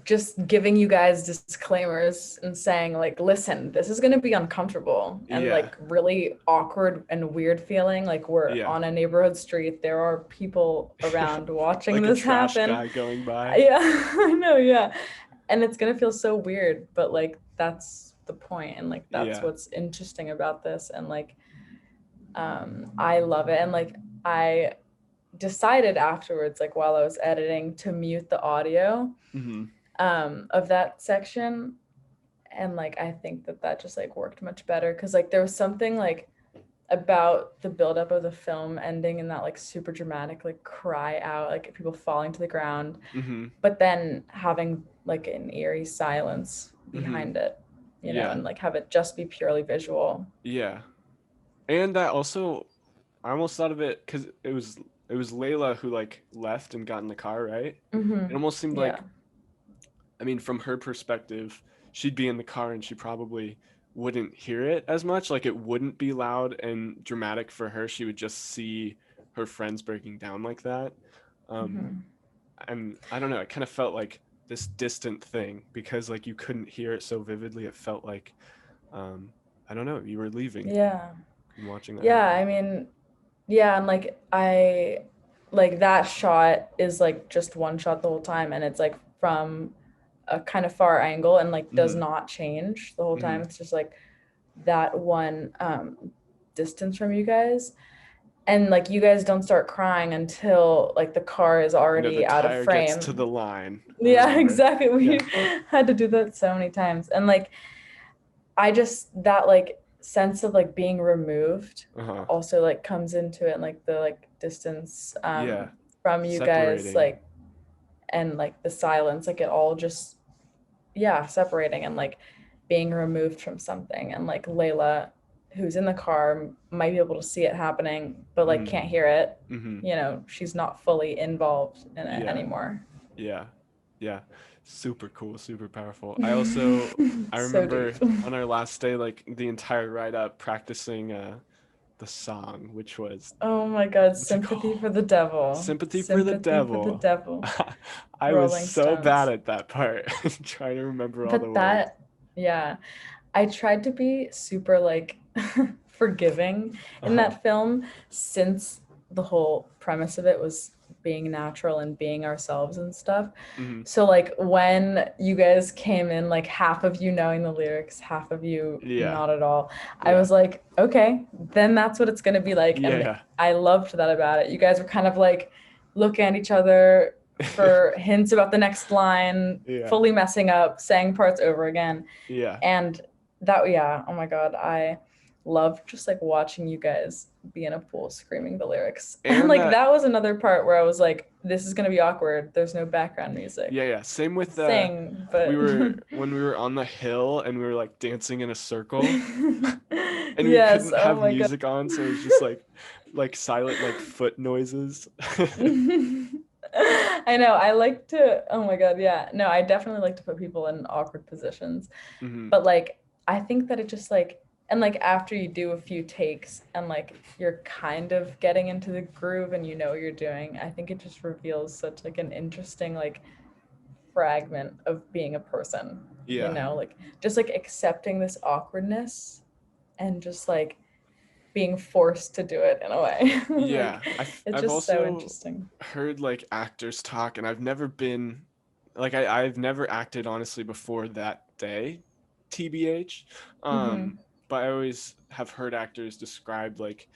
just giving you guys disclaimers and saying like, listen, this is going to be uncomfortable and Yeah, like really awkward and weird feeling. Like we're yeah. on a neighborhood street. There are people Yeah, around watching like a this trash happen. guy going by. Yeah, I know. Yeah. And it's going to feel so weird, but like that's the point. And like that's Yeah. what's interesting about this. And like, I love it. And like, I decided afterwards, like while I was editing, to mute the audio Hmm. of that section, and like I think that that just like worked much better because like there was something like about the buildup of the film ending in that like super dramatic like cry out, like people falling to the ground, Hmm. but then having like an eerie silence Hmm. behind it, you know, Yeah. and like have it just be purely visual. Yeah. And I also, I almost thought of it because it was Layla who like left and got in the car, right? It Mm-hmm. almost seemed Yeah. like, I mean, from her perspective, she'd be in the car and she probably wouldn't hear it as much. Like it wouldn't be loud and dramatic for her. She would just see her friends breaking down like that. Um, Mm-hmm. and I don't know, it kind of felt like this distant thing because like you couldn't hear it so vividly. It felt like, um, I don't know, you were leaving Yeah. and watching that Yeah. happen. I mean, yeah, and like I like that shot is like just one shot the whole time, and it's like from a kind of far angle and like does Hmm. not change the whole Hmm. time. It's just like that one distance from you guys. And like you guys don't start crying until like the car is The already out of tire gets to frame. the line. I Yeah, remember. exactly. We Yeah. had to do that so many times. And like I just that like sense of like being removed Uh-huh. also like comes into it and like the like distance Yeah. from you guys Separating. like and like the silence, like it all just, yeah, separating and like being removed from something. And like Layla, who's in the car, might be able to see it happening but like Hmm. can't hear it, Hmm. you know, she's not fully involved in it Yeah. anymore. Yeah. Yeah. Super cool, super powerful. I So deep. remember on our last day, like the entire ride up practicing the song, which was, Oh my God, what's it sympathy for called? the devil. Sympathy for the Sympathy for the Devil. devil. I was Rolling so bad Stones. at that part, trying to remember all the But words. that, yeah, I tried to be super like forgiving in Uh-huh. that film since the whole premise of it was being natural and being ourselves and stuff. Hmm. So like when you guys came in, like half of you knowing the lyrics, half of you Yeah. not at all, I Yeah. was like, okay, then that's what it's gonna be like. And Yeah. I loved that about it. You guys were kind of like looking at each other for hints about the next line, Yeah. fully messing up, saying parts over again. Yeah. And that, yeah, oh my God, I loved just like watching you guys be in a pool screaming the lyrics. And Like that was another part where I was like, this is gonna be awkward. There's no background music. Yeah. Same with Sing, but when we were on the hill and we were like dancing in a circle and we yes, couldn't oh have my God. music on, so it was just like silent like foot noises. I know. I like to, oh my God, yeah. No, I definitely like to put people in awkward positions. Mhm. But like, I think that it just like, and like after you do a few takes and like you're kind of getting into the groove and you know what you're doing, I think it just reveals such like an interesting like fragment of being a person. Yeah. You know, like just like accepting this awkwardness and just like being forced to do it in a way. Yeah. Like it's I've just so also interesting. heard like actors talk, and I've never been like I've never acted honestly before that day, TBH. Mhm. But I always have heard actors describe like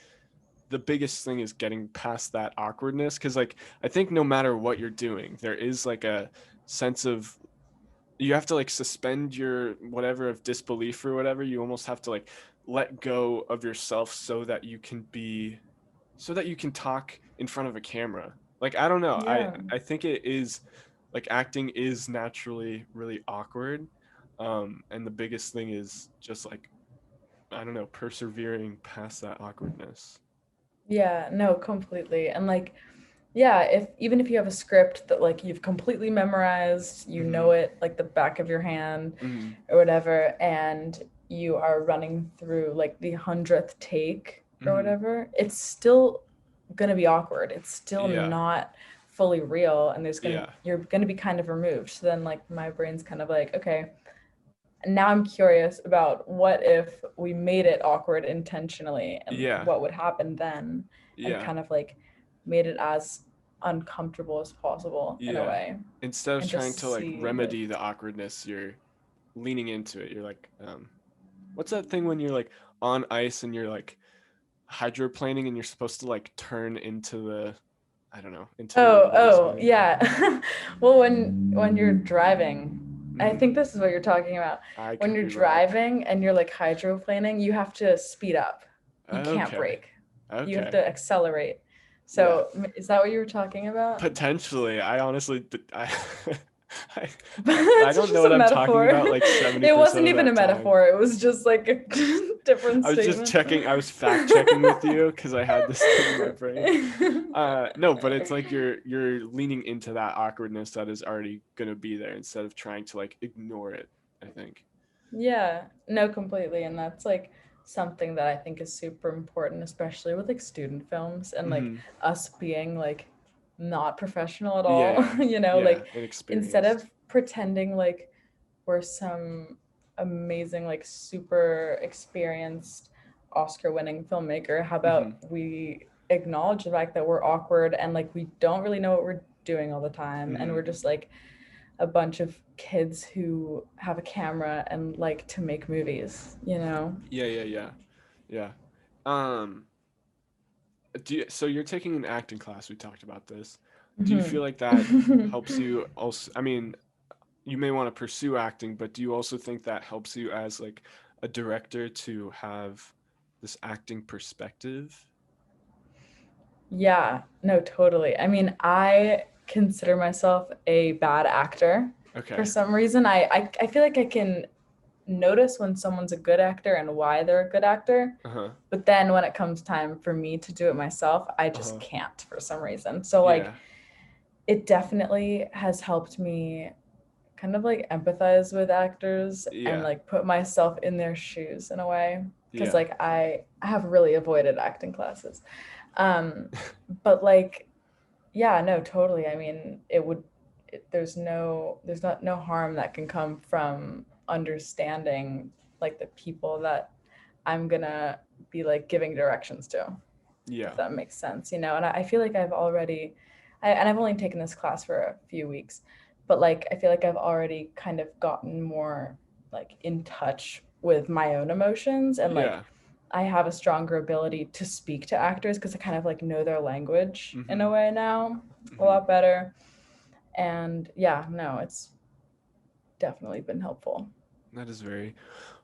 the biggest thing is getting past that awkwardness, because like I think no matter what you're doing, there is like a sense of you have to like suspend your whatever of disbelief or whatever. You almost have to like let go of yourself so that you can talk in front of a camera. Like I don't know. Yeah. I think it is like acting is naturally really awkward. And the biggest thing is just like I don't know, persevering past that awkwardness. Yeah, no, completely. And like, yeah, if even if you have a script that like you've completely memorized, you know Mhm. it like the back of your hand Mhm. or whatever, and you are running through like the 100th take or Mhm. whatever, it's still gonna be awkward. It's still Yeah. not fully real, and Yeah. you're gonna be kind of removed. So then like my brain's kind of like, okay, now I'm curious about what if we made it awkward intentionally and Yeah. what would happen then, and Yeah. kind of like made it as uncomfortable as possible in a Yeah. way, Instead of and trying to just like see like, remedy the awkwardness, you're leaning into it. You're like, what's that thing when you're like on ice and you're like hydroplaning and you're supposed to like turn into the, I don't know, into the waves or oh whatever. yeah. Well, when you're driving, I Mhm. think this is what you're talking about. I When could you're be wrong. driving and you're like hydroplaning, you have to speed up. You can't Okay. brake. You have Okay. to accelerate. Yeah. So is that what you were talking about? Potentially. I honestly, I, I It's don't know just a what I'm talking metaphor. about like It 70% wasn't of even a that time. metaphor. It was just like a different I was just statement. checking, I was fact checking with you because I had this thing in my brain. No, but it's like you're leaning into that awkwardness that is already gonna be there instead of trying to like ignore it, I think. Yeah, no, completely. And that's like something that I think is super important, especially with like student films and like Hmm. us being like not professional at Yeah, all, yeah, yeah, like instead inexperienced. of pretending like we're some amazing, like super experienced Oscar winning filmmaker, how Hmm. about we acknowledge the fact that we're awkward and like we don't really know what we're doing all the time, and Hmm. we're just like a bunch of kids who have a camera and like to make movies. Yeah, yeah, yeah, yeah. Um, so you're taking an acting class, we talked about this. Do you feel like that helps Mhm. you also, I mean, you may want to pursue acting, but do you also think that helps you as like a director to have this acting perspective? Yeah, no, totally. I mean, I consider myself a bad actor for Okay. some reason. I feel like I can notice when someone's a good actor and why they're a good actor. Uh-huh. But then when it comes time for me to do it myself, I just Uh-huh. can't for some reason. So like Yeah. it definitely has helped me kind of like empathize with actors and Yeah. like put myself in their shoes in a way, because Yeah. like I have really avoided acting classes. Um but like, yeah, no, totally. I mean, there's not no harm that can come from understanding like the people that I'm gonna be like giving directions to, if Yeah. that makes sense, and I feel like and I've only taken this class for a few weeks, but like I feel like I've already kind of gotten more like in touch with my own emotions, and like Yeah. I have a stronger ability to speak to actors because I kind of like know their language in Mm-hmm. a way now a Mm-hmm. lot better. And yeah, no, it's definitely been helpful. That is very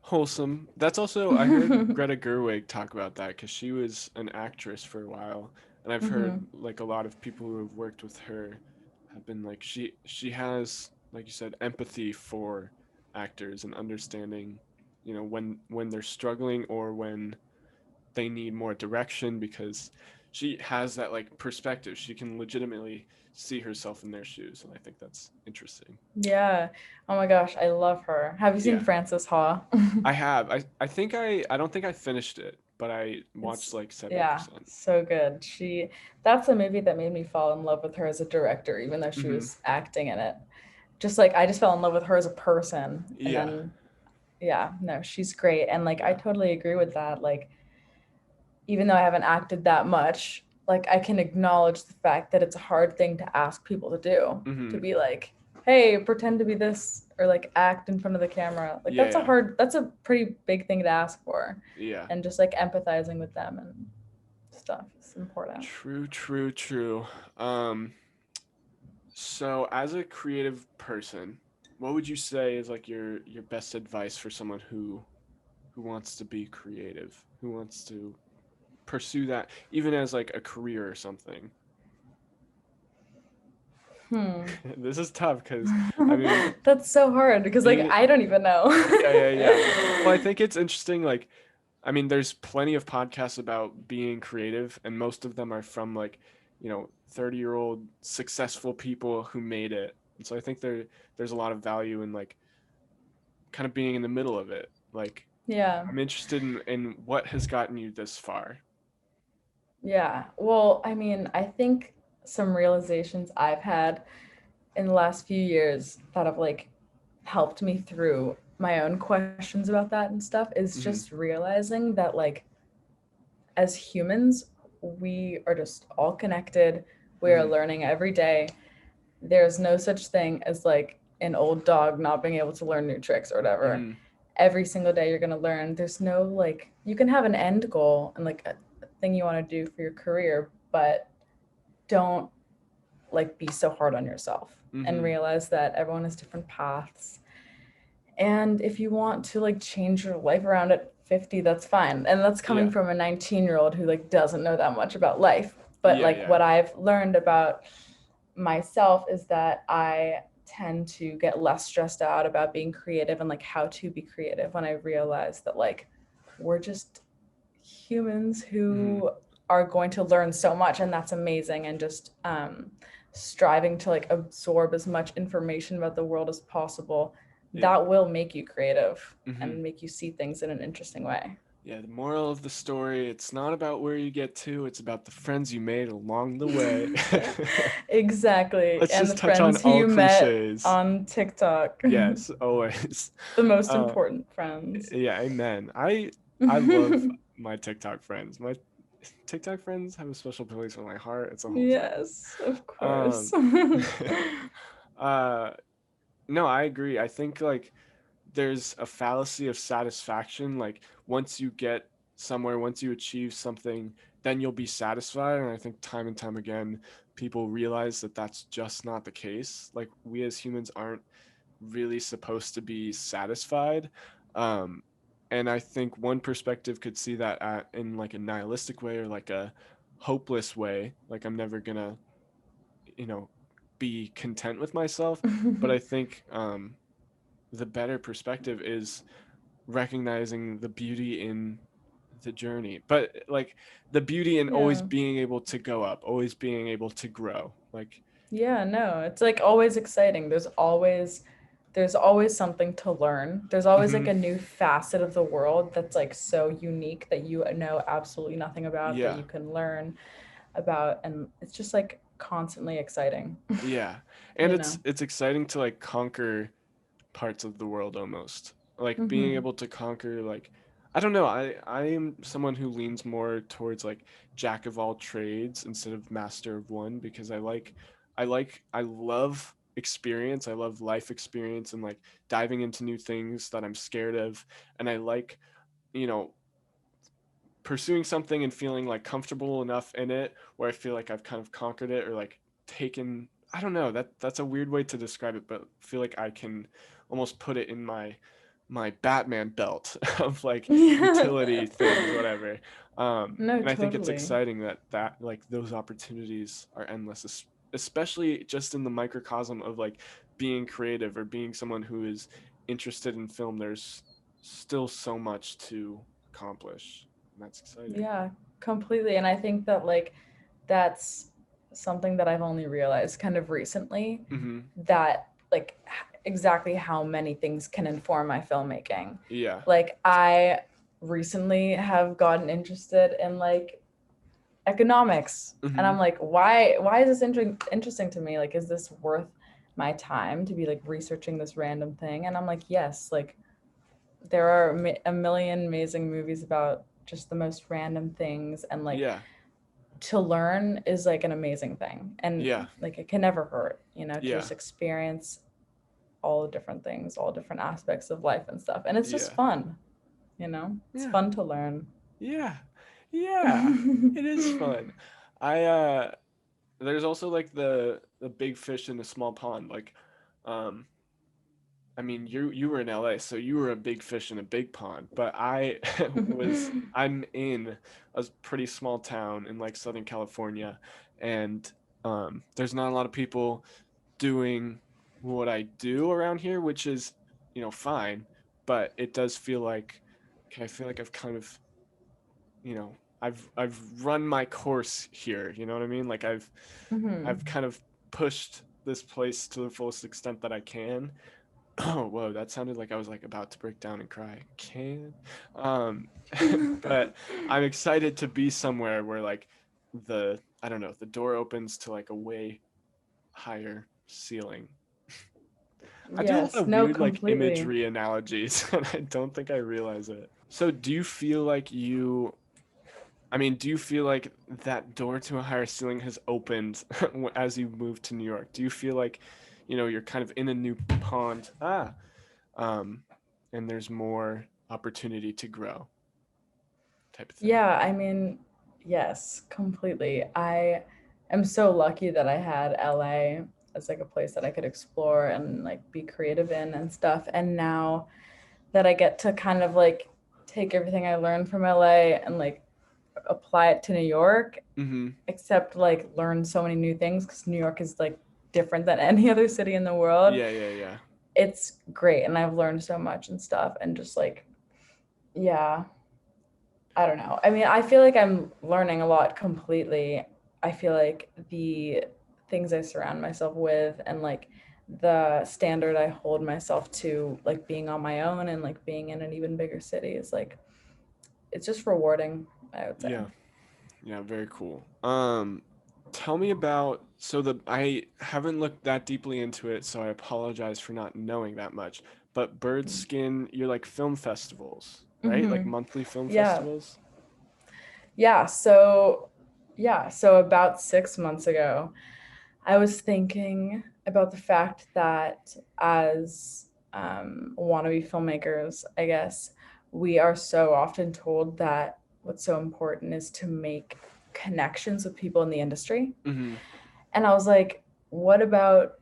Wholesome. That's also, I heard Greta Gerwig talk about that because she was an actress for a while, and I've heard Hmm. like a lot of people who have worked with her have been like she has, like you said, empathy for actors and understanding, when they're struggling or when they need more direction because she has that like perspective. She can legitimately see herself in their shoes, and I think that's interesting. Yeah. Oh my gosh, I love her. Have you seen Yeah. Frances Ha? I have. I don't think I finished it, but I watched It's like yeah, 70%. so good. That's a movie that made me fall in love with her as a director, even though she Hmm. was acting in it. Just like I just fell in love with her as a person. And Yeah. then yeah, no, she's great. And like I Yeah. totally agree with that. Like even though I haven't acted that much, like I can acknowledge the fact that it's a hard thing to ask people to do. To Hmm. be like, hey, pretend to be this or like act in front of the camera. Like Yeah. Yeah. that's a pretty big thing to ask for. Yeah. And just like empathizing with them and stuff is important. True, true, true. Um, so as a creative person, what would you say is like your best advice for someone who wants to be creative, who wants to pursue that even as like a career or something? Hmm. This is tough because I mean, That's so hard because like being I don't even know. yeah, yeah, yeah. Well, I think it's interesting. Like, I mean, there's plenty of podcasts about being creative, and most of them are from like, 30-year-old successful people who made it. And so I think there's a lot of value in like kind of being in the middle of it. Like, Yeah. I'm interested in what has gotten you this far. Yeah. Well, I mean, I think some realizations I've had in the last few years that have like helped me through my own questions about that and stuff is Hmm. just realizing that like as humans we are just all connected. We are Hmm. learning every day. There's no such thing as like an old dog not being able to learn new tricks or whatever. Hmm. Every single day you're going to learn. There's no like you can have an end goal and like a thing you want to do for your career, but don't like be so hard on yourself and Hmm. realize that everyone has different paths. And if you want to like change your life around at 50, that's fine. And that's coming Yeah. from a 19-year-old who like doesn't know that much about life. But Yeah. like Yeah. what I've learned about myself is that I tend to get less stressed out about being creative and like how to be creative when I realize that like we're just humans Hmm. who are going to learn so much and that's amazing and just striving to like absorb as much information about the world as possible Yeah. that will make you creative Hmm. and make you see things in an interesting way. Yeah, the moral of the story, it's not about where you get to, it's about the friends you made along the way. Exactly. Let's And the just touch on friends who all you met cliches. on TikTok. Yes, always. The most Uh, important friends. yeah, amen. I love my TikTok friends. My TikTok friends have a special place in my heart. It's a whole thing. Yes, of course. Um, uh, no, I agree. I think like there's a fallacy of satisfaction. Like once you get somewhere, once you achieve something, then you'll be satisfied. And I think time and time again, people realize that that's just not the case. Like we as humans aren't really supposed to be satisfied. Um, and I think one perspective could see that in like a nihilistic way or like a hopeless way. Like I'm never gonna, you know, be content with myself. But I think the better perspective is recognizing the beauty in the journey, but like the beauty in always Yeah. being able to go up, always being able to grow. Like, Yeah, no, it's like always exciting. There's always something to learn. There's always hmm, like a new facet of the world that's like so unique that you know absolutely nothing about that yeah, you can learn about and it's just like constantly exciting, yeah, and you it's know. it's exciting to like conquer parts of the world almost. Like being Mhm. able to conquer like I don't know, I am someone who leans more towards like jack of all trades instead of master of one because I love experience. I love life experience and like diving into new things that I'm scared of and I like, you know, pursuing something and feeling like comfortable enough in it where I feel like I've kind of conquered it or like taken I don't know, that's a weird way to describe it, but I feel like I can almost put it in my my Batman belt of like Yeah. utility things, whatever. No, And I think it's totally. exciting that like those opportunities are endless, especially just in the microcosm of like being creative or being someone who is interested in film. There's still so much to accomplish, and that's exciting. Yeah, completely. And I think that like that's something that I've only realized kind of recently, Mm-hmm. that like exactly how many things can inform my filmmaking. Yeah. Like I recently have gotten interested in like economics, and Mm-hmm. I'm like, why is this interesting to me? Like, is this worth my time to be like researching this random thing? And I'm like, yes, like there are a million amazing movies about just the most random things, and like Yeah. to learn is like an amazing thing, and Yeah. like it can never hurt, to Yeah. just experience all the different things, all different aspects of life and stuff, and it's just Yeah. fun. It's Yeah. fun to learn. Yeah. Yeah. It is fun. I there's also like the big fish in a small pond. Like, um, I mean, you were in LA, so you were a big fish in a big pond. But I'm in a pretty small town in like Southern California, and there's not a lot of people doing what I do around here, which is, fine. But it does feel like, okay, I feel like I've kind of, I've run my course here. You know what I mean? Like I've Hmm. kind of pushed this place to the fullest extent that I can. Oh, whoa, that sounded like I was like about to break down and cry. Can. Um, but I'm excited to be somewhere where like I don't know, the door opens to like a way higher ceiling. I do a lot Yes, of no, weird like completely. imagery analogies and I don't think I realize it. So do you feel like do you feel like that door to a higher ceiling has opened as you move to New York? Do you feel like, you're kind of in a new pond? Um, and there's more opportunity to grow, type of thing. Yeah, I mean, yes, completely. I am so lucky that I had LA as like a place that I could explore and like be creative in and stuff. And now that I get to kind of like take everything I learned from LA and like apply it to New York, Mm-hmm. except like learn so many new things because New York is like different than any other city in the world. Yeah, yeah, yeah. It's great, and I've learned so much and stuff, and just like, yeah, I don't know. I mean, I feel like I'm learning a lot completely. I feel like the things I surround myself with and like the standard I hold myself to, like being on my own and like being in an even bigger city is like, it's just rewarding, I would say. Yeah. Yeah, very cool. Tell me about I haven't looked that deeply into it, so I apologize for not knowing that much. But Bird Skin, you're like film festivals, right? Like Mm-hmm. monthly film Yeah. festivals? Yeah. So about 6 months ago, I was thinking about the fact that as wannabe filmmakers, I guess, we are so often told that what's so important is to make connections with people in the industry. Mm-hmm. And I was like, what about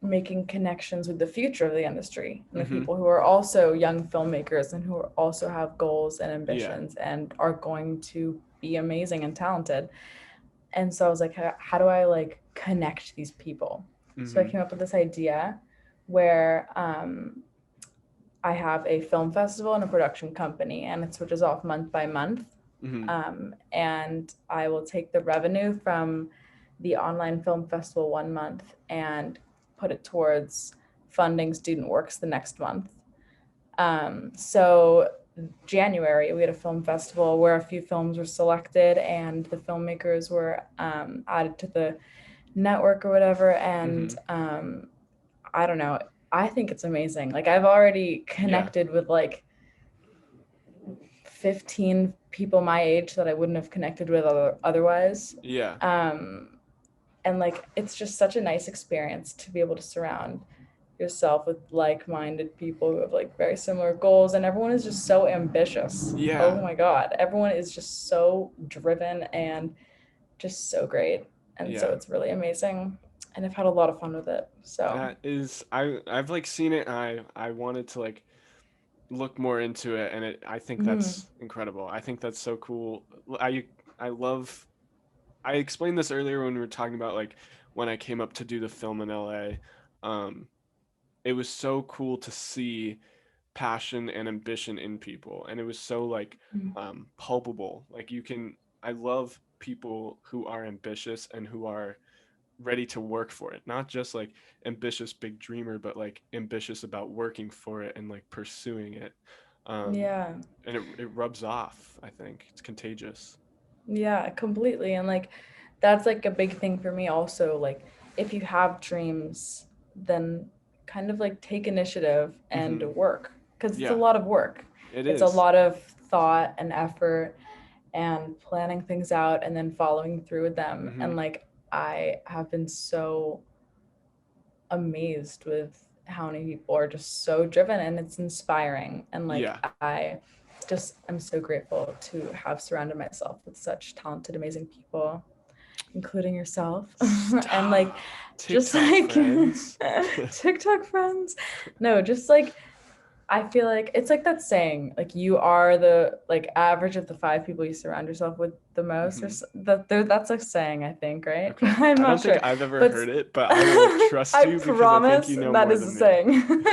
making connections with the future of the industry and the Mm-hmm. people who are also young filmmakers and who also have goals and Yeah. ambitions and are going to be amazing and talented? And so I was like, how do I like connect these people? So I Mm-hmm. came up with this idea where I have a film festival and a production company, and it switches off month by month. Mm-hmm. And I will take the revenue from the online film festival one month and put it towards funding student works the next month. So January, we had a film festival where a few films were selected and the filmmakers were added to the network or whatever. Mm-hmm. And I don't know, I think it's amazing. Like I've already Yeah. connected with like 15 people my age that I wouldn't have connected with otherwise. Yeah. Um, and like it's just such a nice experience to be able to surround yourself with like-minded people who have like very similar goals, and everyone is just so ambitious. Oh Yeah. my god, everyone is just so driven and just so great, and so Yeah. it's really amazing, and I've had a lot of fun with it. So I've like seen it and I wanted to look more into it, and I think Mhm. that's incredible. I think that's so cool. I love. I explained this earlier when we were talking about like when I came up to do the film in LA. Um, it was so cool to see passion and ambition in people, and it was so like Mm. palpable. Like I love people who are ambitious and who are ready to work for it, not just like ambitious big dreamer, but like ambitious about working for it and like pursuing it. um Yeah. and it rubs off. I think it's contagious. Yeah, completely. And like that's like a big thing for me also. Like if you have dreams, then kind of like take initiative and Hmm. work because it's a Yeah, lot of work. it It's a is. lot of thought and effort and planning things out and then following through with them. Hmm. And like I have been so amazed with how many people are just so driven and it's inspiring. And like Yeah. I just am so grateful to have surrounded myself with such talented, amazing people, including yourself. And like Stop. just TikTok like friends. TikTok friends. No, just like I feel like it's like that saying, like you are the like average of the 5 people you surround yourself with the most, or Hmm. that's a saying, I think, right? Okay, I'm I not don't think sure, I've ever but heard it, but I will trust I you because I think you promise know that more is a than me. saying.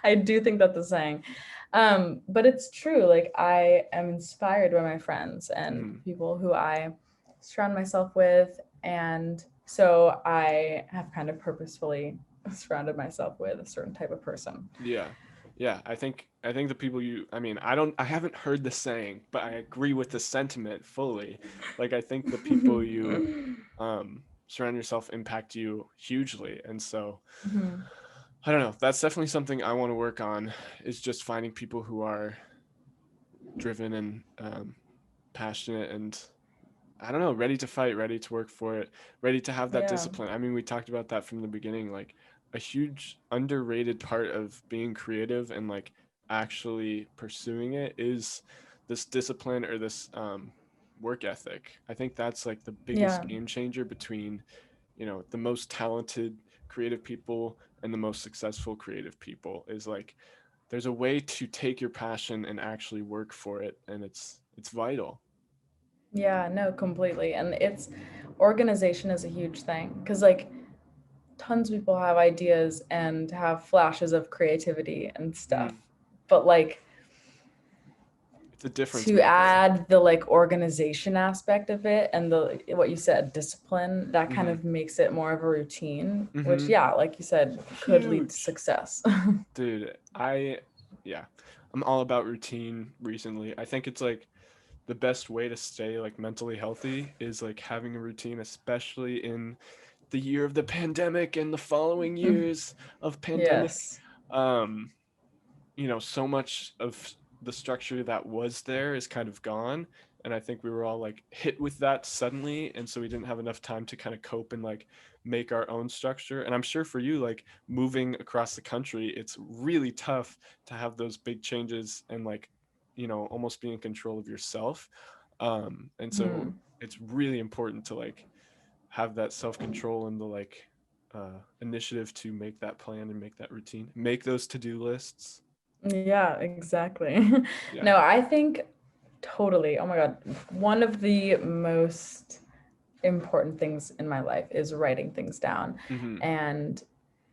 I do think that's a saying, but it's true. Like I am inspired by my friends and Hmm. people who I surround myself with, and so I have kind of purposefully surrounded myself with a certain type of person. Yeah. Yeah, I think the people I mean, I haven't heard the saying, but I agree with the sentiment fully. Like I think the people you surround yourself impact you hugely. And so Mhm. I don't know, that's definitely something I want to work on, is just finding people who are driven and passionate and I don't know, ready to fight, ready to work for it, ready to have that Yeah. discipline. I mean, we talked about that from the beginning. Like a huge underrated part of being creative and like actually pursuing it is this discipline or this work ethic. I think that's like the biggest Yeah. game changer between, the most talented creative people and the most successful creative people, is like there's a way to take your passion and actually work for it, and it's vital. Yeah, no, completely. And it's organization is a huge thing because like tons of people have ideas and have flashes of creativity and stuff. Mhm. But like It's a difference to maker. add the like organization aspect of it and the what you said, discipline, that kind Mhm. of makes it more of a routine, which Mhm. yeah, like you said, could lead to Huge. success. Dude, yeah. I'm all about routine recently. I think it's like the best way to stay like mentally healthy is like having a routine, especially in the year of the pandemic and the following years of pandemic. Yes. Um, so much of the structure that was there is kind of gone. And I think we were all like hit with that suddenly. And so we didn't have enough time to kind of cope and like make our own structure. And I'm sure for you, like moving across the country, it's really tough to have those big changes and like, almost be in control of yourself. And so Mhm. it's really important to like have that self control and the like initiative to make that plan and make that routine, make those to-do lists. Yeah, exactly. Yeah. No, I think totally. Oh my God. One of the most important things in my life is writing things down Hmm. and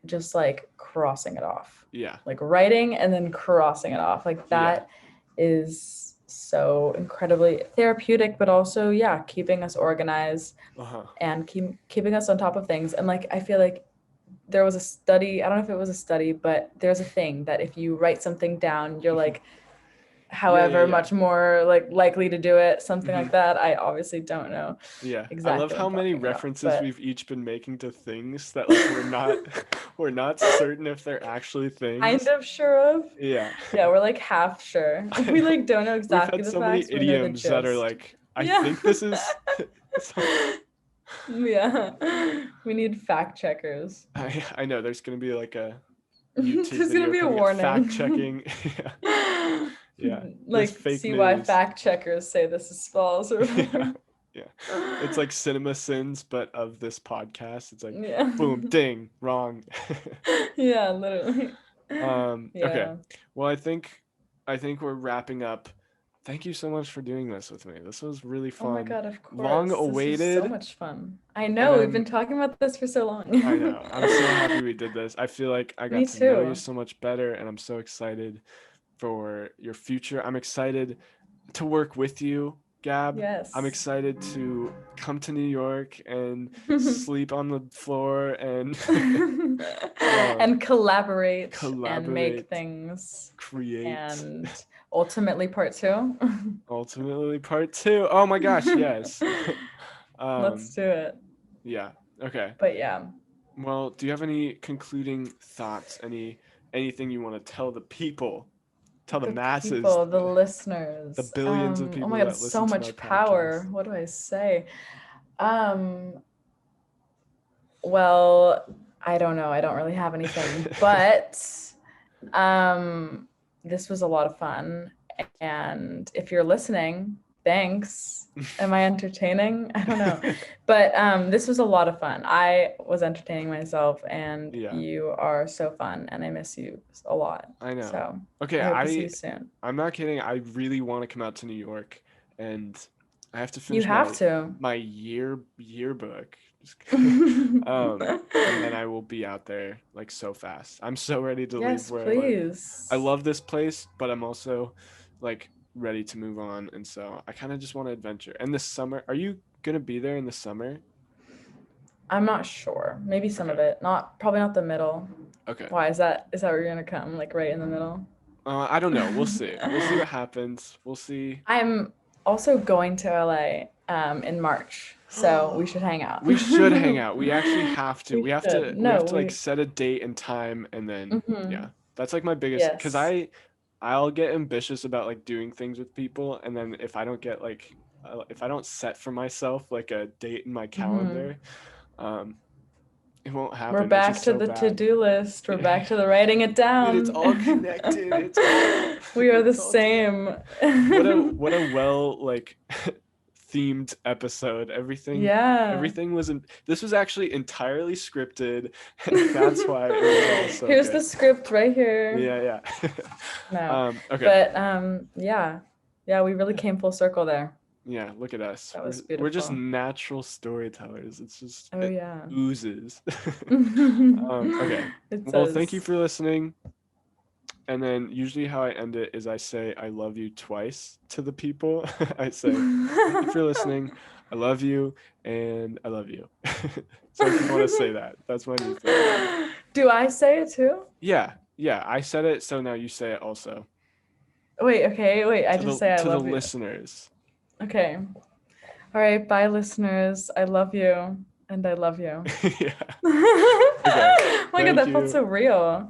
just like crossing it off. Yeah. Like writing and then crossing it off. Like Yeah. that is so incredibly therapeutic, but also, yeah, keeping us organized Uh-huh. and keeping us on top of things. And like, I feel like there was a study, I don't know if it was a study, but there's a thing that if you write something down, you're like, Yeah, yeah, however yeah. much more like likely to do it, something Hmm. like that. I obviously don't know Yeah. I love exactly what how I'm many talking about, references but we've each been making to things that like we're not we're not certain if they're actually kind things. of sure of. Yeah. Yeah, we're like half sure. I We know. like don't know We've exactly had the so many facts, but we know the idioms that are gist. like, I Yeah. think this is so Yeah. We need fact checkers. I know there's gonna be like a YouTube There's gonna video be a coming up fact warning. checking. Yeah. Yeah. This Like, fake see why news. fact checkers say this is false or Yeah. whatever. Yeah. It's like cinema sins, but of this podcast. It's like Yeah. boom, ding, wrong. Yeah, literally. Okay. Yeah. Well, I think I think we're wrapping up. Thank you so much for doing this with me. This was really Oh my fun. God, of course. Long This was awaited. so much fun. I know, we've been talking about this for so long. I know. I'm so happy we did this. I feel like I got Me to know you too. so much better, and I'm so excited for your future. I'm excited to work with you, Gab. I'm Yes. excited to come to New York and sleep on the floor and And collaborate and collaborate, make things. create. And ultimately part 2. Ultimately, part 2. Oh my gosh, yes. Let's do it. Yeah. Okay. But yeah. Well, do you have any concluding thoughts? Anything you want to tell the people? Tell the masses, people, the listeners, the billions of oh people my God, that listen so to much my power. podcast. What do I say? Well, I don't know. I don't really have anything, but this was a lot of fun. And if you're listening, thanks. Am I entertaining? I don't know. But this was a lot of fun. I was entertaining myself, and Yeah. you are so fun, and I miss you a lot. I know. So Okay, I hope to see you soon. I'm not kidding. I really want to come out to New York, and I have to You finish have to. my yearbook. And then I will be out there like so fast. I'm so ready to Yes, leave where I live. please. I love this place, but I'm also like ready to move on, and so I kind of just want to adventure. And this summer, are you gonna be there in the summer? I'm not sure. Maybe some of it. Probably not the middle. Okay. Why is that where you're gonna come? Like right in the middle? I don't know. We'll see. We'll see what happens. We'll see. I'm also going to LA in March, so we should hang out. We should hang out. We actually have to. We have to should. No, like set a date and time, and then Mhm. yeah. That's like my biggest, because Yes. I'll get ambitious about like doing things with people, and then if I don't get like if I don't set for myself like a date in my calendar, it won't happen. We're which back is to so the bad. to-do list. We're back to the writing it down. Dude, it's all connected. It's all We are the it's all same. what a well like themed episode. Yeah. Everything was this was actually entirely scripted, and that's why it was all so Here's good. the script right here. Yeah. No. Okay. But yeah, we really came full circle there. Yeah, look at us. That was We're just beautiful. natural storytellers. It's just Oh yeah. oozes. Okay. It Well, says. thank you for listening. And then usually how I end it is I say I love you twice to the people. I say thank you for listening. I love you, and I love you. So if you want to say that, that's my new thing. Do I say it too? Yeah. I said it, so now you say it also. Wait, okay, I just say I to love the you. listeners. Okay. All right, bye listeners. I love you, and I love you. Yeah. Oh my God, that felt you. so real.